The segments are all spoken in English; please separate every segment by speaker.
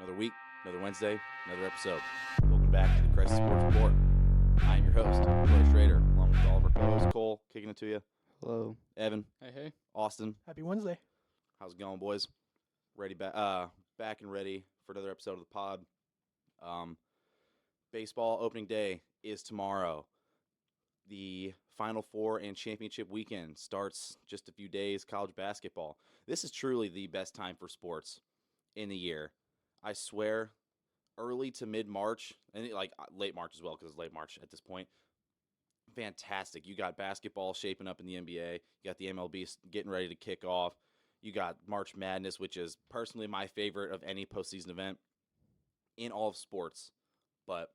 Speaker 1: Another week, another Wednesday, another episode. Welcome back to the Crescent Sports Report. I am your host, Clay Schrader, along with all of our co-hosts. Cole, kicking it to you.
Speaker 2: Hello.
Speaker 1: Evan.
Speaker 3: Hey.
Speaker 1: Austin.
Speaker 4: Happy Wednesday.
Speaker 1: How's it going, boys? Back and ready for another episode of the pod. Baseball opening day is tomorrow. The Final Four and championship weekend starts just a few days. College basketball. This is truly the best time for sports in the year. I swear, early to mid-March, and like late March as well, because it's late March at this point. Fantastic. You got basketball shaping up in the NBA. You got the MLB getting ready to kick off. You got March Madness, which is personally my favorite of any postseason event in all of sports. But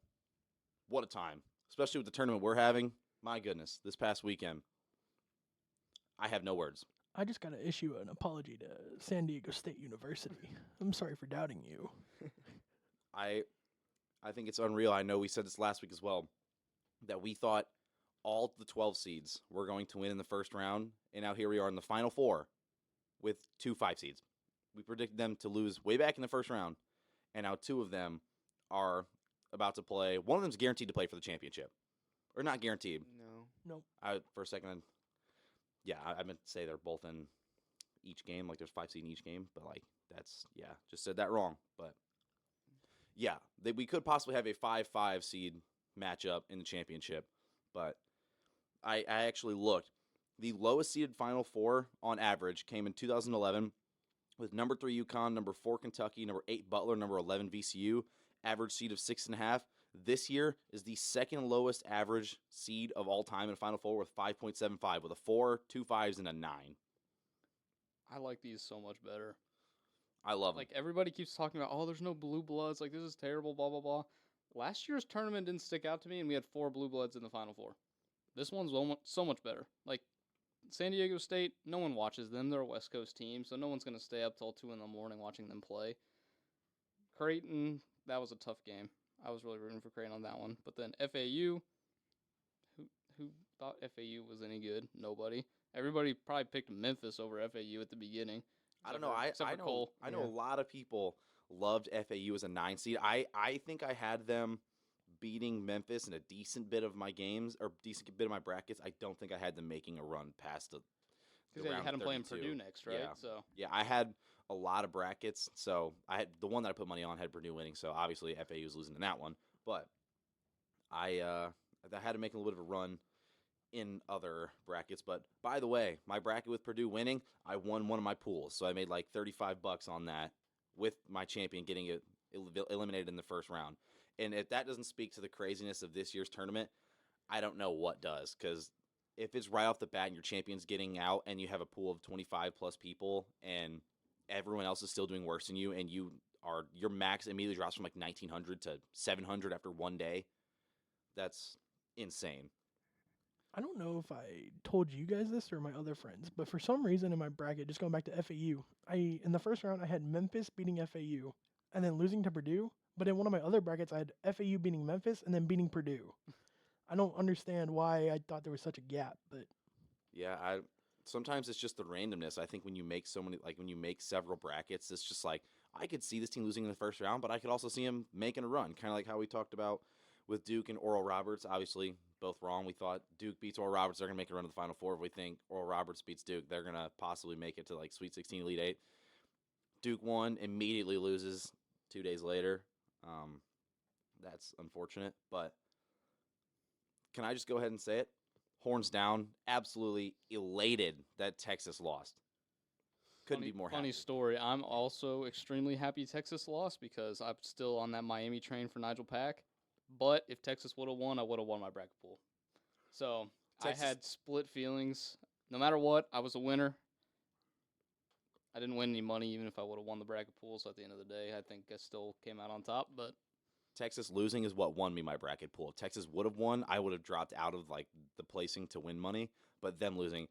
Speaker 1: what a time, especially with the tournament we're having. My goodness, this past weekend, I have no words.
Speaker 4: I just got to issue an apology to San Diego State University. I'm sorry for doubting you.
Speaker 1: I think it's unreal. I know we said this last week as well, that we thought all the 12 seeds were going to win in the first round, and now here we are in the Final Four with 2 5 seeds. We predicted them to lose way back in the first round, and now 2 of them are about to play. One of them's guaranteed to play for the championship. Or not guaranteed.
Speaker 4: No.
Speaker 1: For a second, I meant to say they're both in each game. Like, there's 5 seed in each game. But, just said that wrong. But, yeah, we could possibly have a 5-5 seed matchup in the championship. But I actually looked. The lowest seeded Final Four on average came in 2011 with number 3 UConn, number 4 Kentucky, number 8 Butler, number 11 VCU, average seed of 6.5. This year is the second lowest average seed of all time in Final Four with 5.75, with a 4, 2 5s, and a 9.
Speaker 3: I like these so much better.
Speaker 1: I love them.
Speaker 3: Like, everybody keeps talking about, there's no blue bloods. Like, this is terrible, blah, blah, blah. Last year's tournament didn't stick out to me, and we had 4 blue bloods in the Final Four. This one's so much better. Like, San Diego State, no one watches them. They're a West Coast team, so no one's going to stay up till 2 in the morning watching them play. Creighton, that was a tough game. I was really rooting for Creighton on that one. But then FAU, who thought FAU was any good? Nobody. Everybody probably picked Memphis over FAU at the beginning.
Speaker 1: I don't know. I know a lot of people loved FAU as a 9 seed. I think I had them beating Memphis in a decent bit of my games, or decent bit of my brackets. I don't think I had them making a run past the
Speaker 3: Because you had them playing
Speaker 1: 32.
Speaker 3: Purdue next, right?
Speaker 1: Yeah, I had a lot of brackets, so I had the one that I put money on had Purdue winning, so obviously FAU was losing in that one. But I had to make a little bit of a run in other brackets. But by the way, my bracket with Purdue winning, I won one of my pools, so I made like $35 on that with my champion getting it eliminated in the first round. And if that doesn't speak to the craziness of this year's tournament, I don't know what does, because if it's right off the bat and your champion's getting out and you have a pool of 25 plus people and everyone else is still doing worse than you, and your max immediately drops from like 1,900 to 700 after one day, that's insane.
Speaker 4: I don't know if I told you guys this or my other friends, but for some reason in my bracket, just going back to FAU, in the first round I had Memphis beating FAU and then losing to Purdue. But in one of my other brackets, I had FAU beating Memphis and then beating Purdue. I don't understand why I thought there was such a gap, but
Speaker 1: yeah, sometimes it's just the randomness. I think when you make several brackets, it's just like, I could see this team losing in the first round, but I could also see them making a run, kind of like how we talked about with Duke and Oral Roberts. Obviously, both wrong. We thought Duke beats Oral Roberts, they're going to make a run to the Final Four. If we think Oral Roberts beats Duke, they're going to possibly make it to like Sweet 16, Elite 8. Duke won, immediately loses 2 days later. That's unfortunate, but can I just go ahead and say it? Horns down, absolutely elated that Texas lost. Couldn't be more happy.
Speaker 3: Funny story. I'm also extremely happy Texas lost because I'm still on that Miami train for Nigel Pack. But if Texas would have won, I would have won my bracket pool. So Texas. I had split feelings. No matter what, I was a winner. I didn't win any money even if I would have won the bracket pool. So at the end of the day, I think I still came out on top. But
Speaker 1: Texas losing is what won me my bracket pool. If Texas would have won, I would have dropped out of like the placing to win money. But them losing,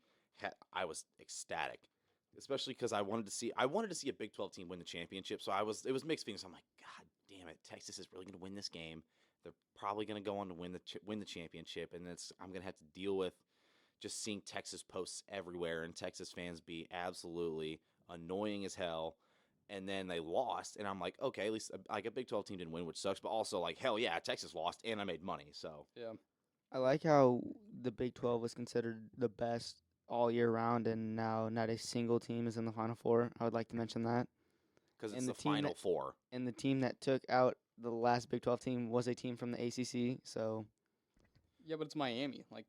Speaker 1: I was ecstatic, especially because I wanted to see a Big 12 team win the championship. So it was mixed feelings. I'm like, God damn it, Texas is really going to win this game. They're probably going to go on to win the championship, and I'm going to have to deal with just seeing Texas posts everywhere and Texas fans be absolutely annoying as hell. and then they lost, and I'm like, okay, at least like a Big 12 team didn't win, which sucks, but also like hell yeah, Texas lost, and I made money. So
Speaker 3: Yeah.
Speaker 2: I like how the Big 12 was considered the best all year round, and now not a single team is in the Final Four. I would like to mention that.
Speaker 1: because it's
Speaker 2: And
Speaker 1: the
Speaker 2: the team
Speaker 1: Final
Speaker 2: that-
Speaker 1: Four.
Speaker 2: And the team that took out the last Big 12 team was a team from the ACC. So
Speaker 3: Yeah, but it's Miami. Like,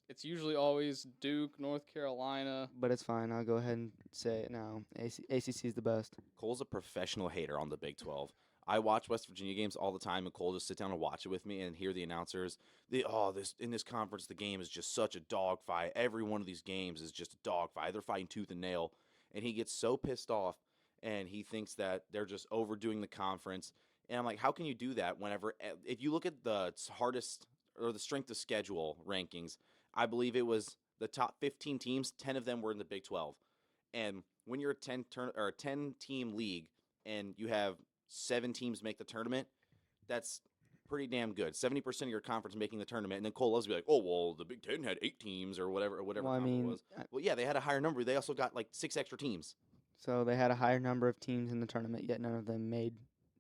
Speaker 3: it's usually always Duke, North Carolina.
Speaker 2: but it's fine. I'll go ahead and say it now. ACC is the best.
Speaker 1: Cole's a professional hater on the Big 12. I watch West Virginia games all the time, and Cole just sit down and watch it with me and hear the announcers. This in this conference, the game is just such a dogfight. Every one of these games is just a dogfight. They're fighting tooth and nail, and he gets so pissed off, and he thinks that they're just overdoing the conference. And I'm like, how can you do that? Whenever if you look at the hardest or the strength of schedule rankings, I believe it was the top 15 teams. 10 of them were in the Big 12, and when you're a 10 team league and you have 7 teams make the tournament, that's pretty damn good. 70% of your conference making the tournament, and then Cole loves to be like, oh well, the Big 10 had 8 teams or whatever
Speaker 2: Well, I
Speaker 1: conference
Speaker 2: mean,
Speaker 1: it was. Well, yeah, they had a higher number. They also got like 6 extra teams.
Speaker 2: So they had a higher number of teams in the tournament, yet none of them made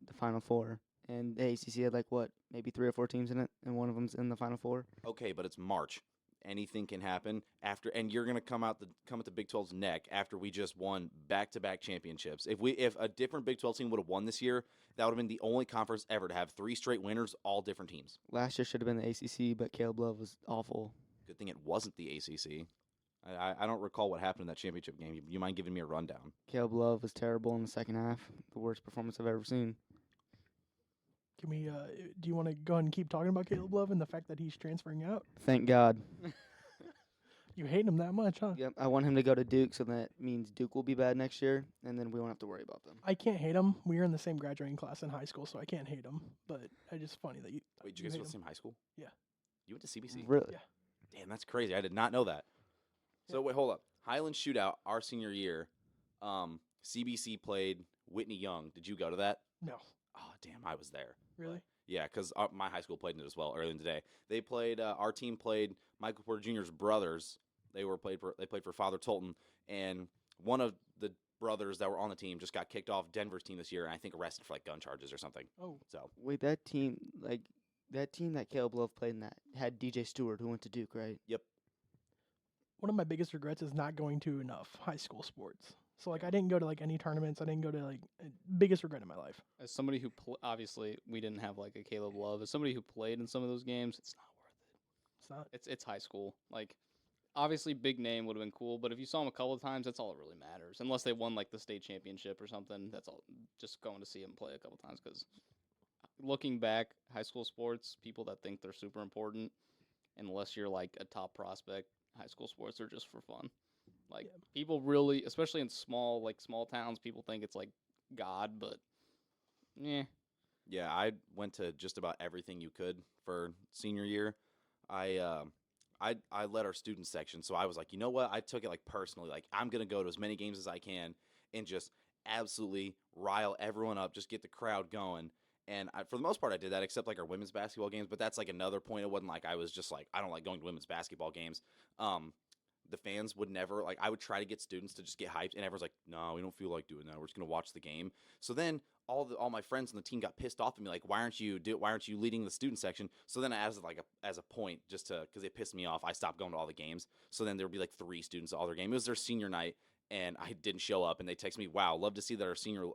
Speaker 2: the Final Four. And the ACC had like what, maybe 3 or 4 teams in it, and one of them's in the Final Four.
Speaker 1: Okay, but it's March. Anything can happen after, and you're gonna come at the Big 12's neck after we just won back-to-back championships. If a different Big 12 team would have won this year, that would have been the only conference ever to have 3 straight winners, all different teams.
Speaker 2: Last year should have been the ACC, but Caleb Love was awful.
Speaker 1: Good thing it wasn't the ACC. I don't recall what happened in that championship game. You mind giving me a rundown?
Speaker 2: Caleb Love was terrible in the second half. The worst performance I've ever seen.
Speaker 4: Can we? Do you want to go ahead and keep talking about Caleb Love and the fact that he's transferring out?
Speaker 2: Thank God.
Speaker 4: You hate him that much, huh?
Speaker 2: Yep, I want him to go to Duke, so that means Duke will be bad next year, and then we won't have to worry about them.
Speaker 4: I can't hate him. We were in the same graduating class in high school, so I can't hate him. But it's just funny that you.
Speaker 1: Wait, did you
Speaker 4: you
Speaker 1: guys
Speaker 4: hate
Speaker 1: go to the
Speaker 4: him.
Speaker 1: same high school?
Speaker 4: Yeah.
Speaker 1: You went to CBC?
Speaker 2: Really?
Speaker 4: Yeah.
Speaker 1: Damn, that's crazy. I did not know that. So
Speaker 4: Yeah.
Speaker 1: wait, hold up. Highland Shootout, our senior year, CBC played Whitney Young. Did you go to that?
Speaker 4: No,
Speaker 1: Oh, damn, I was there.
Speaker 4: really.
Speaker 1: Yeah, because my high school played in it as well earlier in the day. They played. Our team played Michael Porter Jr.'s brothers. They played for Father Tolton, and one of the brothers that were on the team just got kicked off Denver's team this year, and I think arrested for like gun charges or something.
Speaker 4: Oh,
Speaker 1: So
Speaker 2: Wait, that team that Caleb Love played in that had DJ Stewart, who went to Duke, right?
Speaker 4: one of my biggest regrets is not going to enough high school sports. So like I didn't go to like any tournaments. I didn't go to like biggest regret in my life.
Speaker 3: As somebody who obviously we didn't have like a Caleb Love. As somebody who played in some of those games, it's not worth it.
Speaker 4: It's not.
Speaker 3: It's high school. Like, obviously, big name would have been cool, but if you saw him a couple of times, that's all that really matters. Unless they won like the state championship or something, that's all. Just going to see him play a couple times, because looking back, high school sports, people that think they're super important, unless you're like a top prospect, high school sports are just for fun. Like
Speaker 4: Yeah.
Speaker 3: people really, especially in small towns, people think it's like God, but yeah.
Speaker 1: yeah, I went to just about everything you could for senior year. I led our student section, so I was like, you know what? I took it like personally. Like I'm gonna go to as many games as I can and just absolutely rile everyone up, just get the crowd going. And for the most part, I did that, except like our women's basketball games. But that's like another point. It wasn't like I was just like, I don't like going to women's basketball games. The fans would never, like, I would try to get students to just get hyped, and everyone's like, no, we don't feel like doing that. We're just gonna watch the game. So then all my friends on the team got pissed off at me, like, why aren't you leading the student section? So then as a point, just to, because it pissed me off, I stopped going to all the games. So then there would be like 3 students at all their game. It was their senior night, and I didn't show up, and they text me, wow, love to see that our senior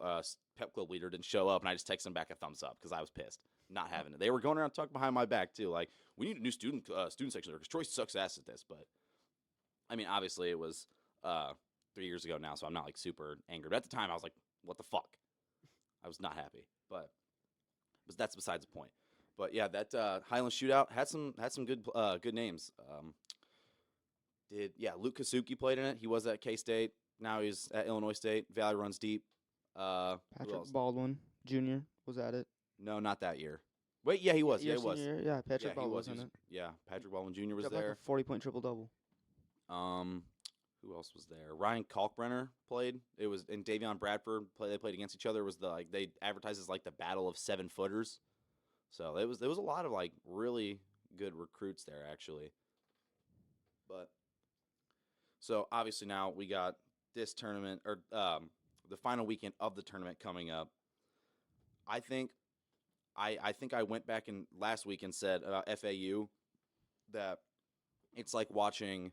Speaker 1: pep club leader didn't show up, and I just texted them back a thumbs up because I was pissed, not having it. They were going around talking behind my back too, like, we need a new student section because Troy sucks ass at this. But I mean, obviously it was 3 years ago now, so I'm not like super angry. But at the time, I was like, what the fuck? I was not happy, but that's besides the point. But yeah, that Highland Shootout had some good names. Luke Kasuki played in it. He was at K-State. Now he's at Illinois State. Valley runs deep. Who
Speaker 2: Patrick
Speaker 1: else?
Speaker 2: Baldwin Jr. was at it.
Speaker 1: No, not that year. Wait, yeah, he was. Yeah,
Speaker 2: Your
Speaker 1: he was.
Speaker 2: senior year? Yeah, Patrick
Speaker 1: Yeah, he
Speaker 2: Baldwin
Speaker 1: was.
Speaker 2: was in it.
Speaker 1: Yeah, Patrick Baldwin Jr. was
Speaker 2: Dropped
Speaker 1: there.
Speaker 2: like a 40-point triple-double.
Speaker 1: Who else was there? Ryan Kalkbrenner played. It was, and Davion Bradford they played against each other. It was they advertised as like the battle of 7-footers. So there was a lot of like really good recruits there actually. But so obviously now we got this tournament or the final weekend of the tournament coming up. I think I went back in last week and said about FAU that it's like watching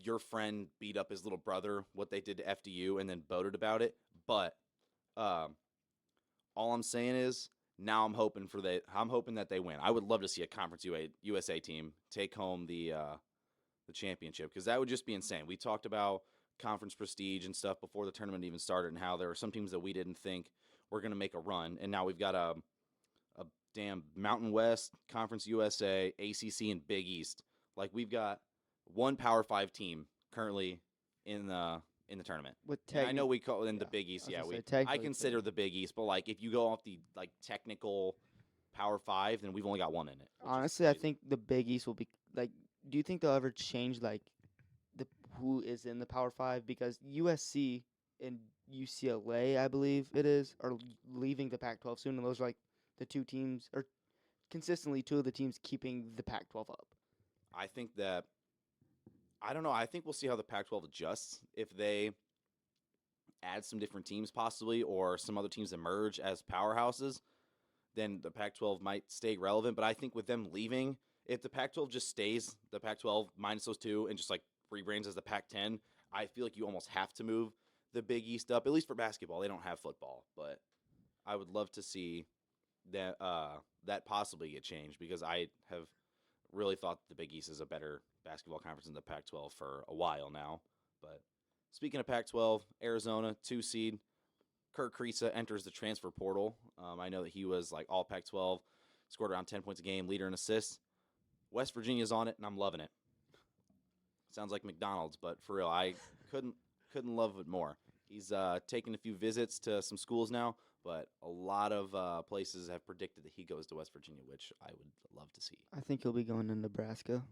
Speaker 1: your friend beat up his little brother, what they did to FDU, and then boasted about it. But all I'm saying is now I'm hoping that they win. I would love to see a Conference USA team take home the championship, because that would just be insane. We talked about conference prestige and stuff before the tournament even started, and how there were some teams that we didn't think were going to make a run, and now we've got a damn Mountain West, Conference USA, ACC, and Big East. Like, we've got one Power 5 team currently in the tournament. I know we call it in the Big East. Yeah, I consider the Big East, but like if you go off the like technical Power 5, then we've only got one in it.
Speaker 2: Honestly, I think the Big East will be like. Do you think they'll ever change like who is in the Power 5? Because USC and UCLA, I believe it is, are leaving the Pac-12 soon, and those are like the two teams, or consistently two of the teams keeping the Pac-12 up.
Speaker 1: I think that, I don't know, I think we'll see how the Pac-12 adjusts. If they add some different teams possibly, or some other teams emerge as powerhouses, then the Pac-12 might stay relevant. But I think with them leaving, if the Pac-12 just stays the Pac-12 minus those two and just like rebrands as the Pac-10, I feel like you almost have to move the Big East up, at least for basketball. They don't have football, but I would love to see that possibly get changed, because I have really thought the Big East is a better basketball conference than the Pac-12 for a while now. But speaking of Pac-12, Arizona 2 seed Kirk Kriisa enters the transfer portal. I know that he was like all Pac-12, scored around 10 points a game, leader in assists. West Virginia's on it, and I'm loving it. Sounds like McDonald's, but for real, I couldn't love it more. He's taken a few visits to some schools now, but a lot of places have predicted that he goes to West Virginia, which I would love to see.
Speaker 2: I think he'll be going to Nebraska.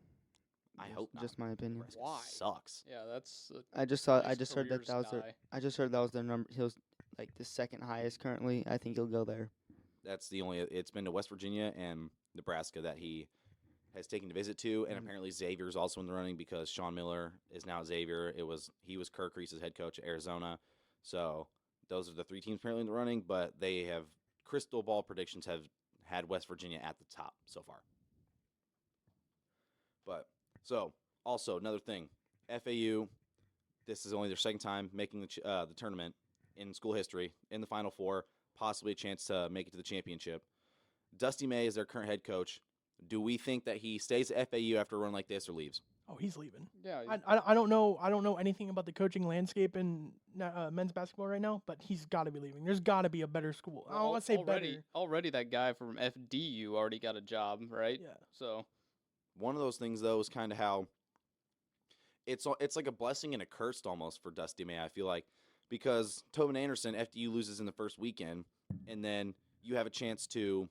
Speaker 1: I hope not.
Speaker 2: Just my opinion.
Speaker 1: Nebraska
Speaker 3: Why?
Speaker 1: Sucks.
Speaker 3: Yeah, that's.
Speaker 2: I just heard that was I just heard that was their number. He was like the second highest currently. I think he'll go there.
Speaker 1: That's the only. It's been to West Virginia and Nebraska that he has taken to visit to, and apparently Xavier's also in the running, because Sean Miller is now Xavier. He was Kirk Kriisa's head coach at Arizona. So those are the three teams apparently in the running, but they have crystal ball predictions have had West Virginia at the top so far. But so also another thing, FAU, this is only their second time making the tournament in school history, in the Final Four, possibly a chance to make it to the championship. Dusty May is their current head coach. Do we think that he stays at FAU after a run like this or leaves?
Speaker 4: Oh, he's leaving.
Speaker 3: Yeah.
Speaker 4: I don't know anything about the coaching landscape in men's basketball right now, but he's got to be leaving. There's got to be a better school. I don't want to say better.
Speaker 3: Already that guy from FDU already got a job, right?
Speaker 4: Yeah.
Speaker 3: So
Speaker 1: one of those things, though, is kind of how it's like a blessing and a curse almost for Dusty May, I feel like, because Tobin Anderson, FDU loses in the first weekend, and then you have a chance to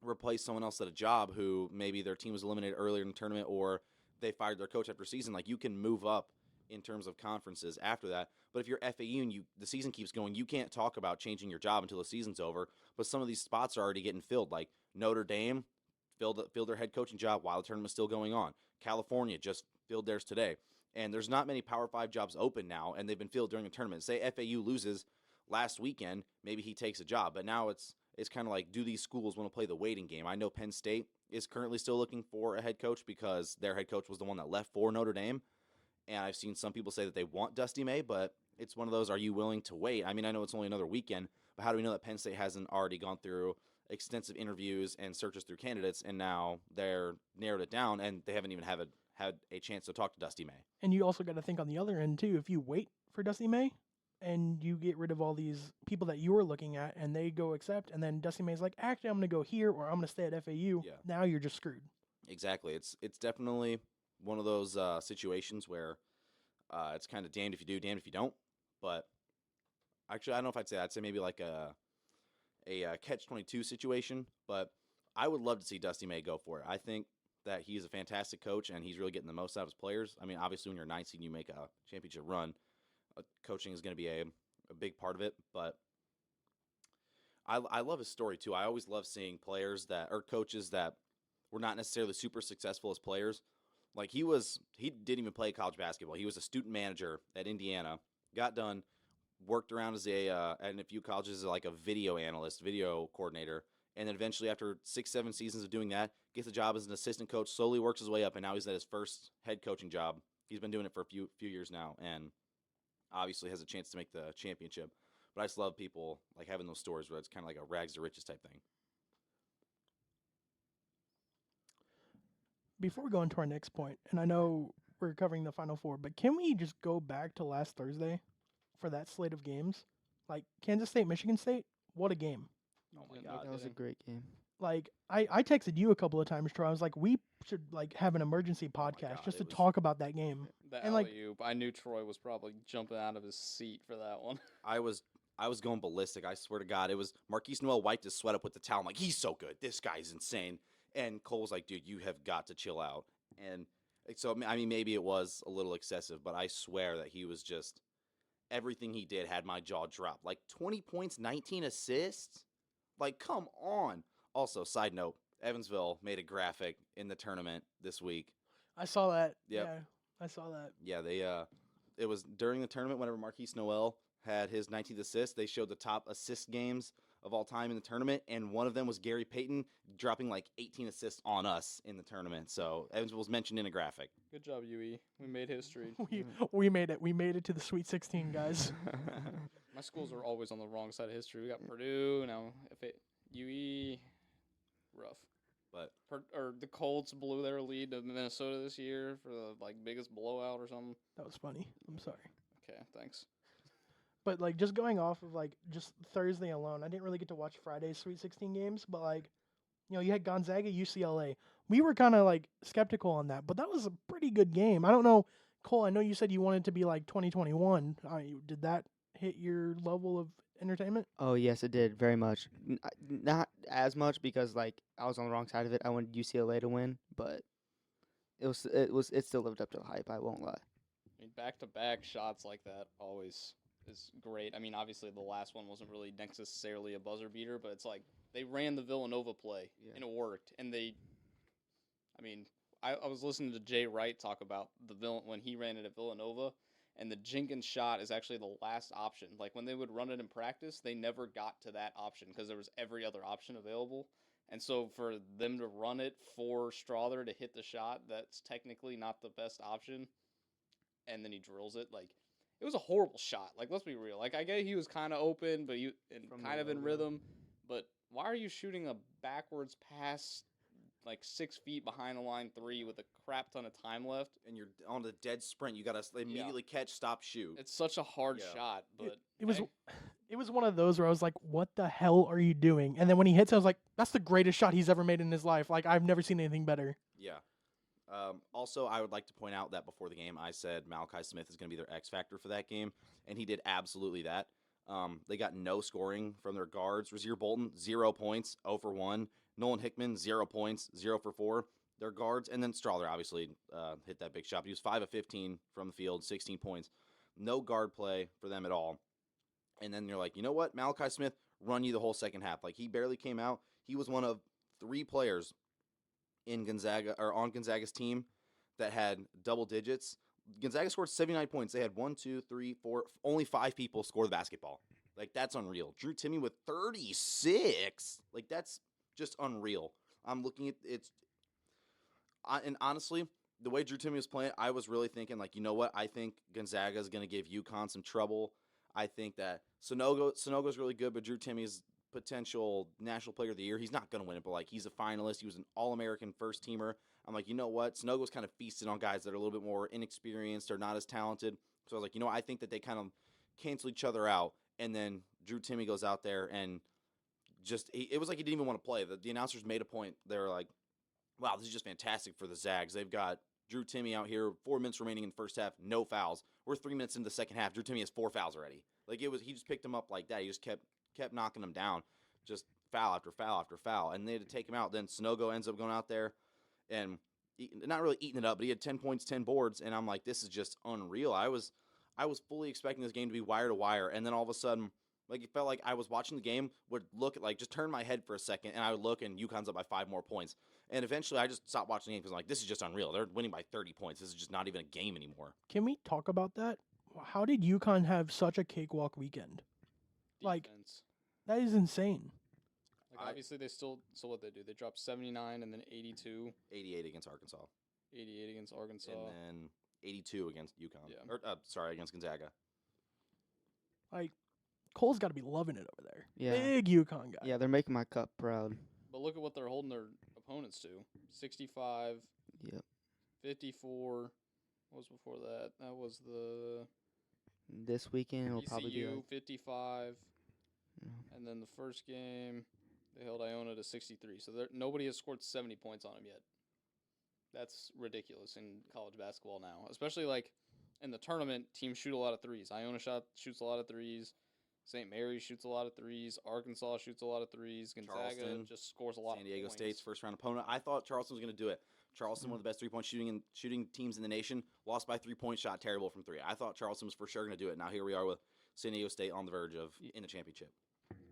Speaker 1: replace someone else at a job who maybe their team was eliminated earlier in the tournament, or they fired their coach after season. Like, you can move up in terms of conferences after that. But if you're FAU and the season keeps going, you can't talk about changing your job until the season's over. But some of these spots are already getting filled. Like Notre Dame filled their head coaching job while the tournament's still going on. California just filled theirs today. And there's not many Power 5 jobs open now, and they've been filled during the tournament. Say FAU loses last weekend, maybe he takes a job. But now it's kind of like, do these schools want to play the waiting game? I know Penn State is currently still looking for a head coach because their head coach was the one that left for Notre Dame. And I've seen some people say that they want Dusty May, but it's one of those, are you willing to wait? I mean, I know it's only another weekend, but how do we know that Penn State hasn't already gone through extensive interviews and searches through candidates, and now they're narrowed it down, and they haven't even had a chance to talk to Dusty May?
Speaker 4: And you also got to think on the other end, too. If you wait for Dusty May and you get rid of all these people that you were looking at and they go accept, and then Dusty May's like, actually, I'm going to go here, or I'm going to stay at FAU, now you're just screwed.
Speaker 1: Exactly. It's definitely one of those situations where it's kind of damned if you do, damned if you don't. But actually, I don't know if I'd say that. I'd say maybe like a catch-22 situation. But I would love to see Dusty May go for it. I think that he's a fantastic coach, and he's really getting the most out of his players. I mean, obviously, when you're a 9 seed and you make a championship run, coaching is going to be a big part of it. But I love his story, too. I always love seeing players or coaches that were not necessarily super successful as players. Like, he didn't even play college basketball. He was a student manager at Indiana, got done, worked around as at a few colleges as like a video analyst, video coordinator, and then eventually after 6-7 seasons of doing that, gets a job as an assistant coach. Slowly works his way up, and now he's at his first head coaching job. He's been doing it for a few years now, and obviously has a chance to make the championship. But I just love people like having those stories where it's kind of like a rags to riches type thing.
Speaker 4: Before we go into our next point, and I know we're covering the Final Four, but can we just go back to last Thursday for that slate of games? Like Kansas State, Michigan State, what a game.
Speaker 1: Oh my
Speaker 3: Yeah,
Speaker 1: God.
Speaker 2: That was a great game.
Speaker 4: Like I texted you a couple of times, Troy. I was like, we should like have an emergency podcast
Speaker 1: God,
Speaker 4: just to
Speaker 1: it was-
Speaker 4: talk about that game.
Speaker 3: The
Speaker 4: And, like-
Speaker 3: alley-oop, I knew Troy was probably jumping out of his seat for that one.
Speaker 1: I was going ballistic. I swear to God, it was Marquise Noel wiped his sweat up with the towel. I'm like, he's so good. This guy's insane. And Cole's like, dude, you have got to chill out. And so, I mean, maybe it was a little excessive, but I swear that he was just everything he did had my jaw dropped. Like 20 points, 19 assists. Like, come on. Also, side note, Evansville made a graphic in the tournament this week.
Speaker 4: I saw that.
Speaker 1: Yep.
Speaker 4: Yeah, I saw that.
Speaker 1: Yeah, it was during the tournament whenever Marquise Noel had his 19th assist. They showed the top assist games of all time in the tournament, and one of them was Gary Payton dropping like 18 assists on us in the tournament. So Evansville was mentioned in a graphic.
Speaker 3: Good job, UE. We made history.
Speaker 4: We made it. We made it to the Sweet 16, guys.
Speaker 3: My schools are always on the wrong side of history. We got Purdue, now UE, rough.
Speaker 1: But
Speaker 3: Or the Colts blew their lead to Minnesota this year for the like biggest blowout or something.
Speaker 4: That was funny. I'm sorry.
Speaker 3: Okay, thanks.
Speaker 4: But like just going off of like just Thursday alone, I didn't really get to watch Friday's Sweet 16 games, but like, you know, you had Gonzaga, UCLA. We were kind of like skeptical on that, but that was a pretty good game. I don't know, Cole, I know you said you wanted to be like 2021. Did that hit your level of entertainment?
Speaker 2: Oh yes, it did very much. Not as much because like I was on the wrong side of it. I wanted UCLA to win, but it still lived up to the hype. I won't lie.
Speaker 3: I mean, back-to-back shots like that always is great. I mean, obviously the last one wasn't really necessarily a buzzer beater, but it's like they ran the Villanova play and it worked. And I was listening to Jay Wright talk about when he ran it at Villanova, and the Jenkins shot is actually the last option. Like when they would run it in practice, they never got to that option because there was every other option available. And so for them to run it for Strother to hit the shot, that's technically not the best option. And then he drills it. Like, it was a horrible shot. Like, let's be real. Like, I get he was kind of open, but
Speaker 2: From
Speaker 3: kind
Speaker 2: the
Speaker 3: of in
Speaker 2: logo.
Speaker 3: rhythm. But why are you shooting a backwards pass like 6 feet behind the line 3 with a crap ton of time left?
Speaker 1: and you're on the dead sprint. You got to immediately catch, stop, shoot.
Speaker 3: It's such a hard
Speaker 1: Yeah.
Speaker 3: shot, but
Speaker 4: It was one of those where I was like, what the hell are you doing? And then when he hits it, I was like, that's the greatest shot he's ever made in his life. Like, I've never seen anything better.
Speaker 1: Yeah. Also, I would like to point out that before the game, I said Malachi Smith is going to be their X factor for that game, and he did absolutely that. They got no scoring from their guards. Rasir Bolton, 0 points, 0 for 1. Nolan Hickman, 0 points, 0 for 4. Their guards, and then Strother obviously hit that big shot. He was 5 of 15 from the field, 16 points. No guard play for them at all. And then you're like, you know what? Malachi Smith run you the whole second half. Like, he barely came out. He was one of 3 players in Gonzaga or on Gonzaga's team that had double digits. Gonzaga scored 79 points. They had 1, 2, 3, 4, only 5 people score the basketball. Like, that's unreal. Drew Timme with 36. Like, that's just unreal. I'm looking at it. And honestly, the way Drew Timme was playing, I was really thinking, like, you know what? I think Gonzaga is going to give UConn some trouble. I think that Sonogo's really good, but Drew Timme's potential National Player of the Year, he's not going to win it, but, like, he's a finalist. He was an All-American first-teamer. I'm like, you know what? Sonogo's kind of feasted on guys that are a little bit more inexperienced or not as talented. So I was like, you know what? I think that they kind of cancel each other out. And then Drew Timme goes out there and just it was like he didn't even want to play. The announcers made a point. They were like, wow, this is just fantastic for the Zags. They've got Drew Timme out here, 4 minutes remaining in the first half, no fouls. We're 3 minutes into the second half. Drew Timme has 4 fouls already. Like, he just picked him up like that. He just kept knocking him down, just foul after foul after foul. And they had to take him out. Then Sonogo ends up going out there and not really eating it up, but he had 10 points, 10 boards. And I'm like, this is just unreal. I was fully expecting this game to be wire to wire. And then all of a sudden, like, it felt like I was watching the game, would look at, like, just turn my head for a second, and I would look, and UConn's up by 5 more points. And eventually, I just stopped watching the game because I'm like, this is just unreal. They're winning by 30 points. This is just not even a game anymore.
Speaker 4: Can we talk about that? How did UConn have such a cakewalk weekend? Like-
Speaker 3: Defense.
Speaker 4: That is insane.
Speaker 3: Like, obviously, they still. So what they do? They dropped 79 and then 82,
Speaker 1: 88 against Arkansas,
Speaker 3: 88 against Arkansas.
Speaker 1: and then 82 against UConn.
Speaker 3: Yeah.
Speaker 1: Or sorry, against Gonzaga.
Speaker 4: Like, Cole's got to be loving it over there.
Speaker 2: Yeah.
Speaker 4: Big UConn guy.
Speaker 2: Yeah, they're making my cup proud.
Speaker 3: But look at what they're holding their opponents to: 65,
Speaker 2: Yep.
Speaker 3: 54. What was before that? That was the
Speaker 2: This weekend it'll probably be
Speaker 3: ECU
Speaker 2: like,
Speaker 3: 55,
Speaker 2: yeah.
Speaker 3: and then the first game they held Iona to 63. So nobody has scored 70 points on them yet. That's ridiculous in college basketball now, especially like in the tournament. Teams shoot a lot of threes. Iona shoots a lot of threes. St. Mary's shoots a lot of threes. Arkansas shoots a lot of threes. Gonzaga
Speaker 1: Charleston,
Speaker 3: just scores a lot.
Speaker 1: San Diego
Speaker 3: of points.
Speaker 1: State's first round opponent. I thought Charleston was going to do it. Charleston, one of the best 3-point shooting teams in the nation, lost by 3-point shot, terrible from 3. I thought Charleston was for sure going to do it. Now here we are with San Diego State on the verge of in the championship.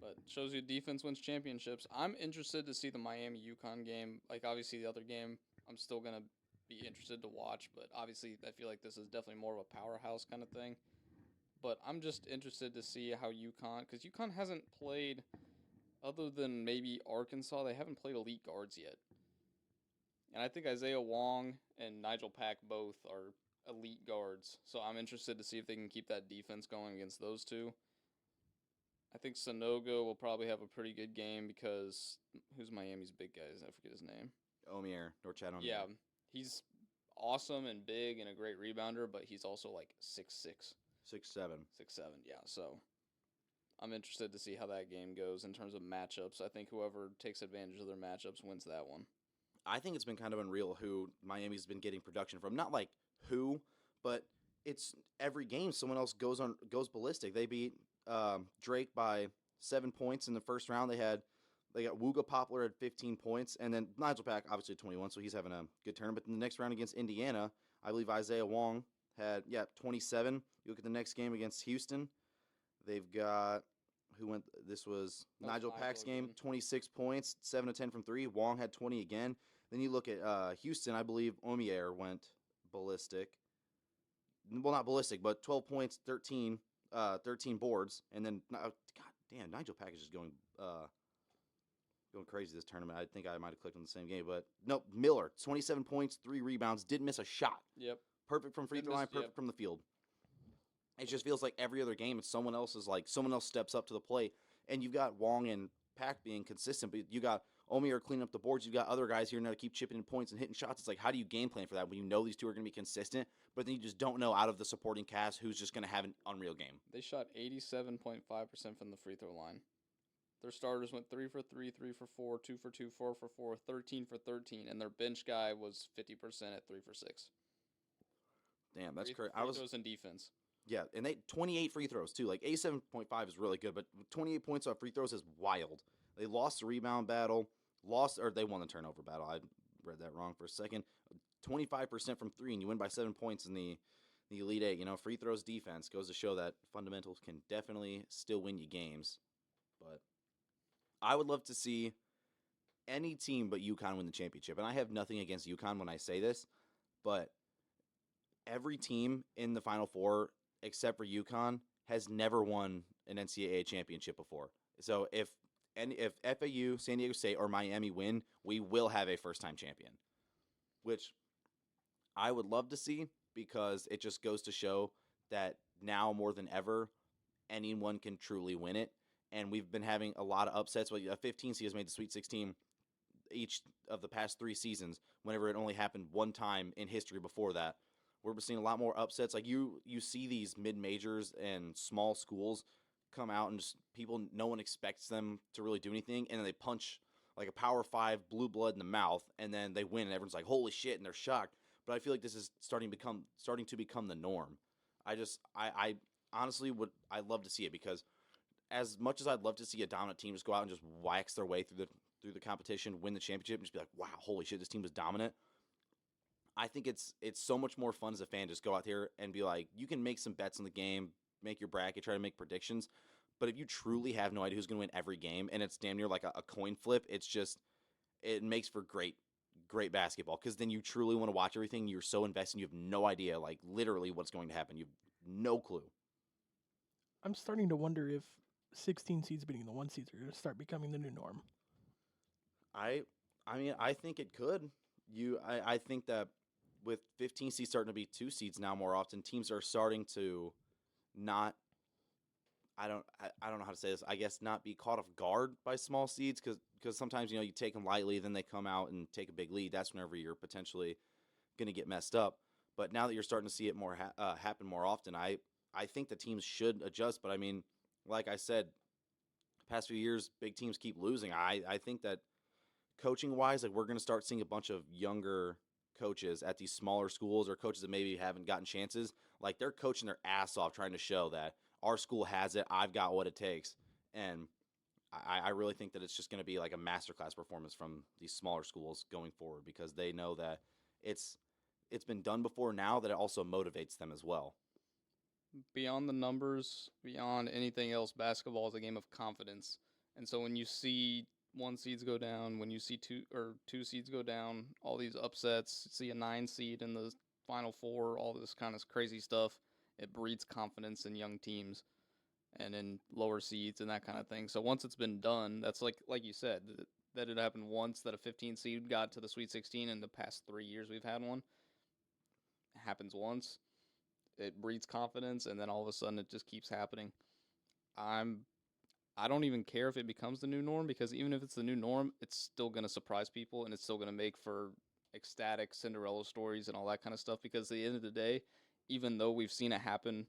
Speaker 3: But shows you defense wins championships. I'm interested to see the Miami UConn game. Like obviously the other game, I'm still gonna be interested to watch. But obviously I feel like this is definitely more of a powerhouse kind of thing. But I'm just interested to see how UConn, because UConn hasn't played, other than maybe Arkansas, they haven't played elite guards yet. And I think Isaiah Wong and Nigel Pack both are elite guards. So I'm interested to see if they can keep that defense going against those two. I think Sanogo will probably have a pretty good game because who's Miami's big guy? I forget his name.
Speaker 1: Omier, Norchad Omier.
Speaker 3: Yeah, he's awesome and big and a great rebounder, but he's also like 6'6",
Speaker 1: 6'7".
Speaker 3: 6'7". Yeah, so I'm interested to see how that game goes in terms of matchups. I think whoever takes advantage of their matchups wins that one.
Speaker 1: I think it's been kind of unreal who Miami's been getting production from. Not like who, but it's every game someone else goes ballistic. They beat Drake by 7 points in the first round. They got Wooga Poplar at 15 points, and then Nigel Pack obviously 21, so he's having a good turn. But in the next round against Indiana, I believe Isaiah Wong had 27. You look at the next game against Houston, they've got this was
Speaker 3: That was
Speaker 1: Nigel
Speaker 3: Nigel
Speaker 1: Pack's game,
Speaker 3: again.
Speaker 1: 26 points, 7 of 10 from 3. Wong had 20 again. Then you look at Houston, I believe Omier went ballistic. Well, not ballistic, but 12 points, 13 boards, and then God damn, Nigel Pack is just going crazy this tournament. I think I might have clicked on the same game, but nope. Miller, 27 points, 3 rebounds, didn't miss a shot.
Speaker 3: Yep.
Speaker 1: Perfect from free throw line, perfect from the field. It just feels like every other game, it's someone else steps up to the plate, and you've got Wong and Pack being consistent, but you got Omier cleaning up the boards. You've got other guys here now to keep chipping in points and hitting shots. It's like, how do you game plan for that when you know these two are going to be consistent, but then you just don't know out of the supporting cast who's just going to have an unreal game?
Speaker 3: They shot 87.5% from the free throw line. Their starters went 3 for 3, 3 for 4, 2 for 2, 4 for 4, 13 for 13, and their bench guy was 50% at 3 for 6.
Speaker 1: Damn, that's crazy.
Speaker 3: Free throws and defense.
Speaker 1: Yeah, and they 28 free throws too. Like 87.5 is really good, but 28 points off free throws is wild. They lost the rebound battle, they won the turnover battle. I read that wrong for a second. 25% from 3, and you win by 7 points in the Elite 8. You know, free throws, defense goes to show that fundamentals can definitely still win you games. But I would love to see any team but UConn win the championship, and I have nothing against UConn when I say this, but every team in the Final Four except for UConn has never won an NCAA championship before. So if FAU, San Diego State, or Miami win, we will have a first-time champion, which I would love to see because it just goes to show that now more than ever, anyone can truly win it. And we've been having a lot of upsets. Well, a 15 seed has made the Sweet 16 each of the past 3 seasons, whenever it only happened one time in history before that. We're seeing a lot more upsets. Like you see these mid-majors and small schools come out and just no one expects them to really do anything, and then they punch like a Power 5 blue blood in the mouth, and then they win, and everyone's like, holy shit, and they're shocked. But I feel like this is starting to become the norm. I honestly I'd love to see it, because as much as I'd love to see a dominant team just go out and just wax their way through the competition, win the championship, and just be like, wow, holy shit, this team was dominant. I think it's so much more fun as a fan to just go out here and be like, you can make some bets in the game, make your bracket, try to make predictions. But if you truly have no idea who's going to win every game, and it's damn near like a coin flip, it makes for great basketball, because then you truly want to watch everything. You're so invested, you have no idea, like literally what's going to happen. You have no clue.
Speaker 4: I'm starting to wonder if 16 seeds beating the 1 seeds are going to start becoming the new norm.
Speaker 1: I mean, I think it could. I think that with 15 seeds starting to be 2 seeds now more often, teams are starting to not. I don't know how to say this. I guess not be caught off guard by small seeds because sometimes you take them lightly, then they come out and take a big lead. That's whenever you're potentially going to get messed up. But now that you're starting to see it more happen more often, I think the teams should adjust. But I mean, like I said, past few years, big teams keep losing. I think that coaching wise, like we're going to start seeing a bunch of younger coaches at these smaller schools or coaches that maybe haven't gotten chances. Like they're coaching their ass off trying to show that our school has it. I've got what it takes. And I really think that it's just going to be like a masterclass performance from these smaller schools going forward because they know that it's been done before now, that it also motivates them as well.
Speaker 3: Beyond the numbers, beyond anything else, basketball is a game of confidence. And so when you see 1 seeds go down, when you see 2 seeds go down, all these upsets, see a 9 seed in the Final Four, all this kind of crazy stuff, it breeds confidence in young teams and in lower seeds and that kind of thing. So once it's been done, that's like you said, that it happened once that a 15 seed got to the Sweet 16 in the past 3 years we've had one. It happens once. It breeds confidence, and then all of a sudden it just keeps happening. I don't even care if it becomes the new norm, because even if it's the new norm, it's still going to surprise people, and it's still going to make for ecstatic Cinderella stories and all that kind of stuff, because at the end of the day, even though we've seen it happen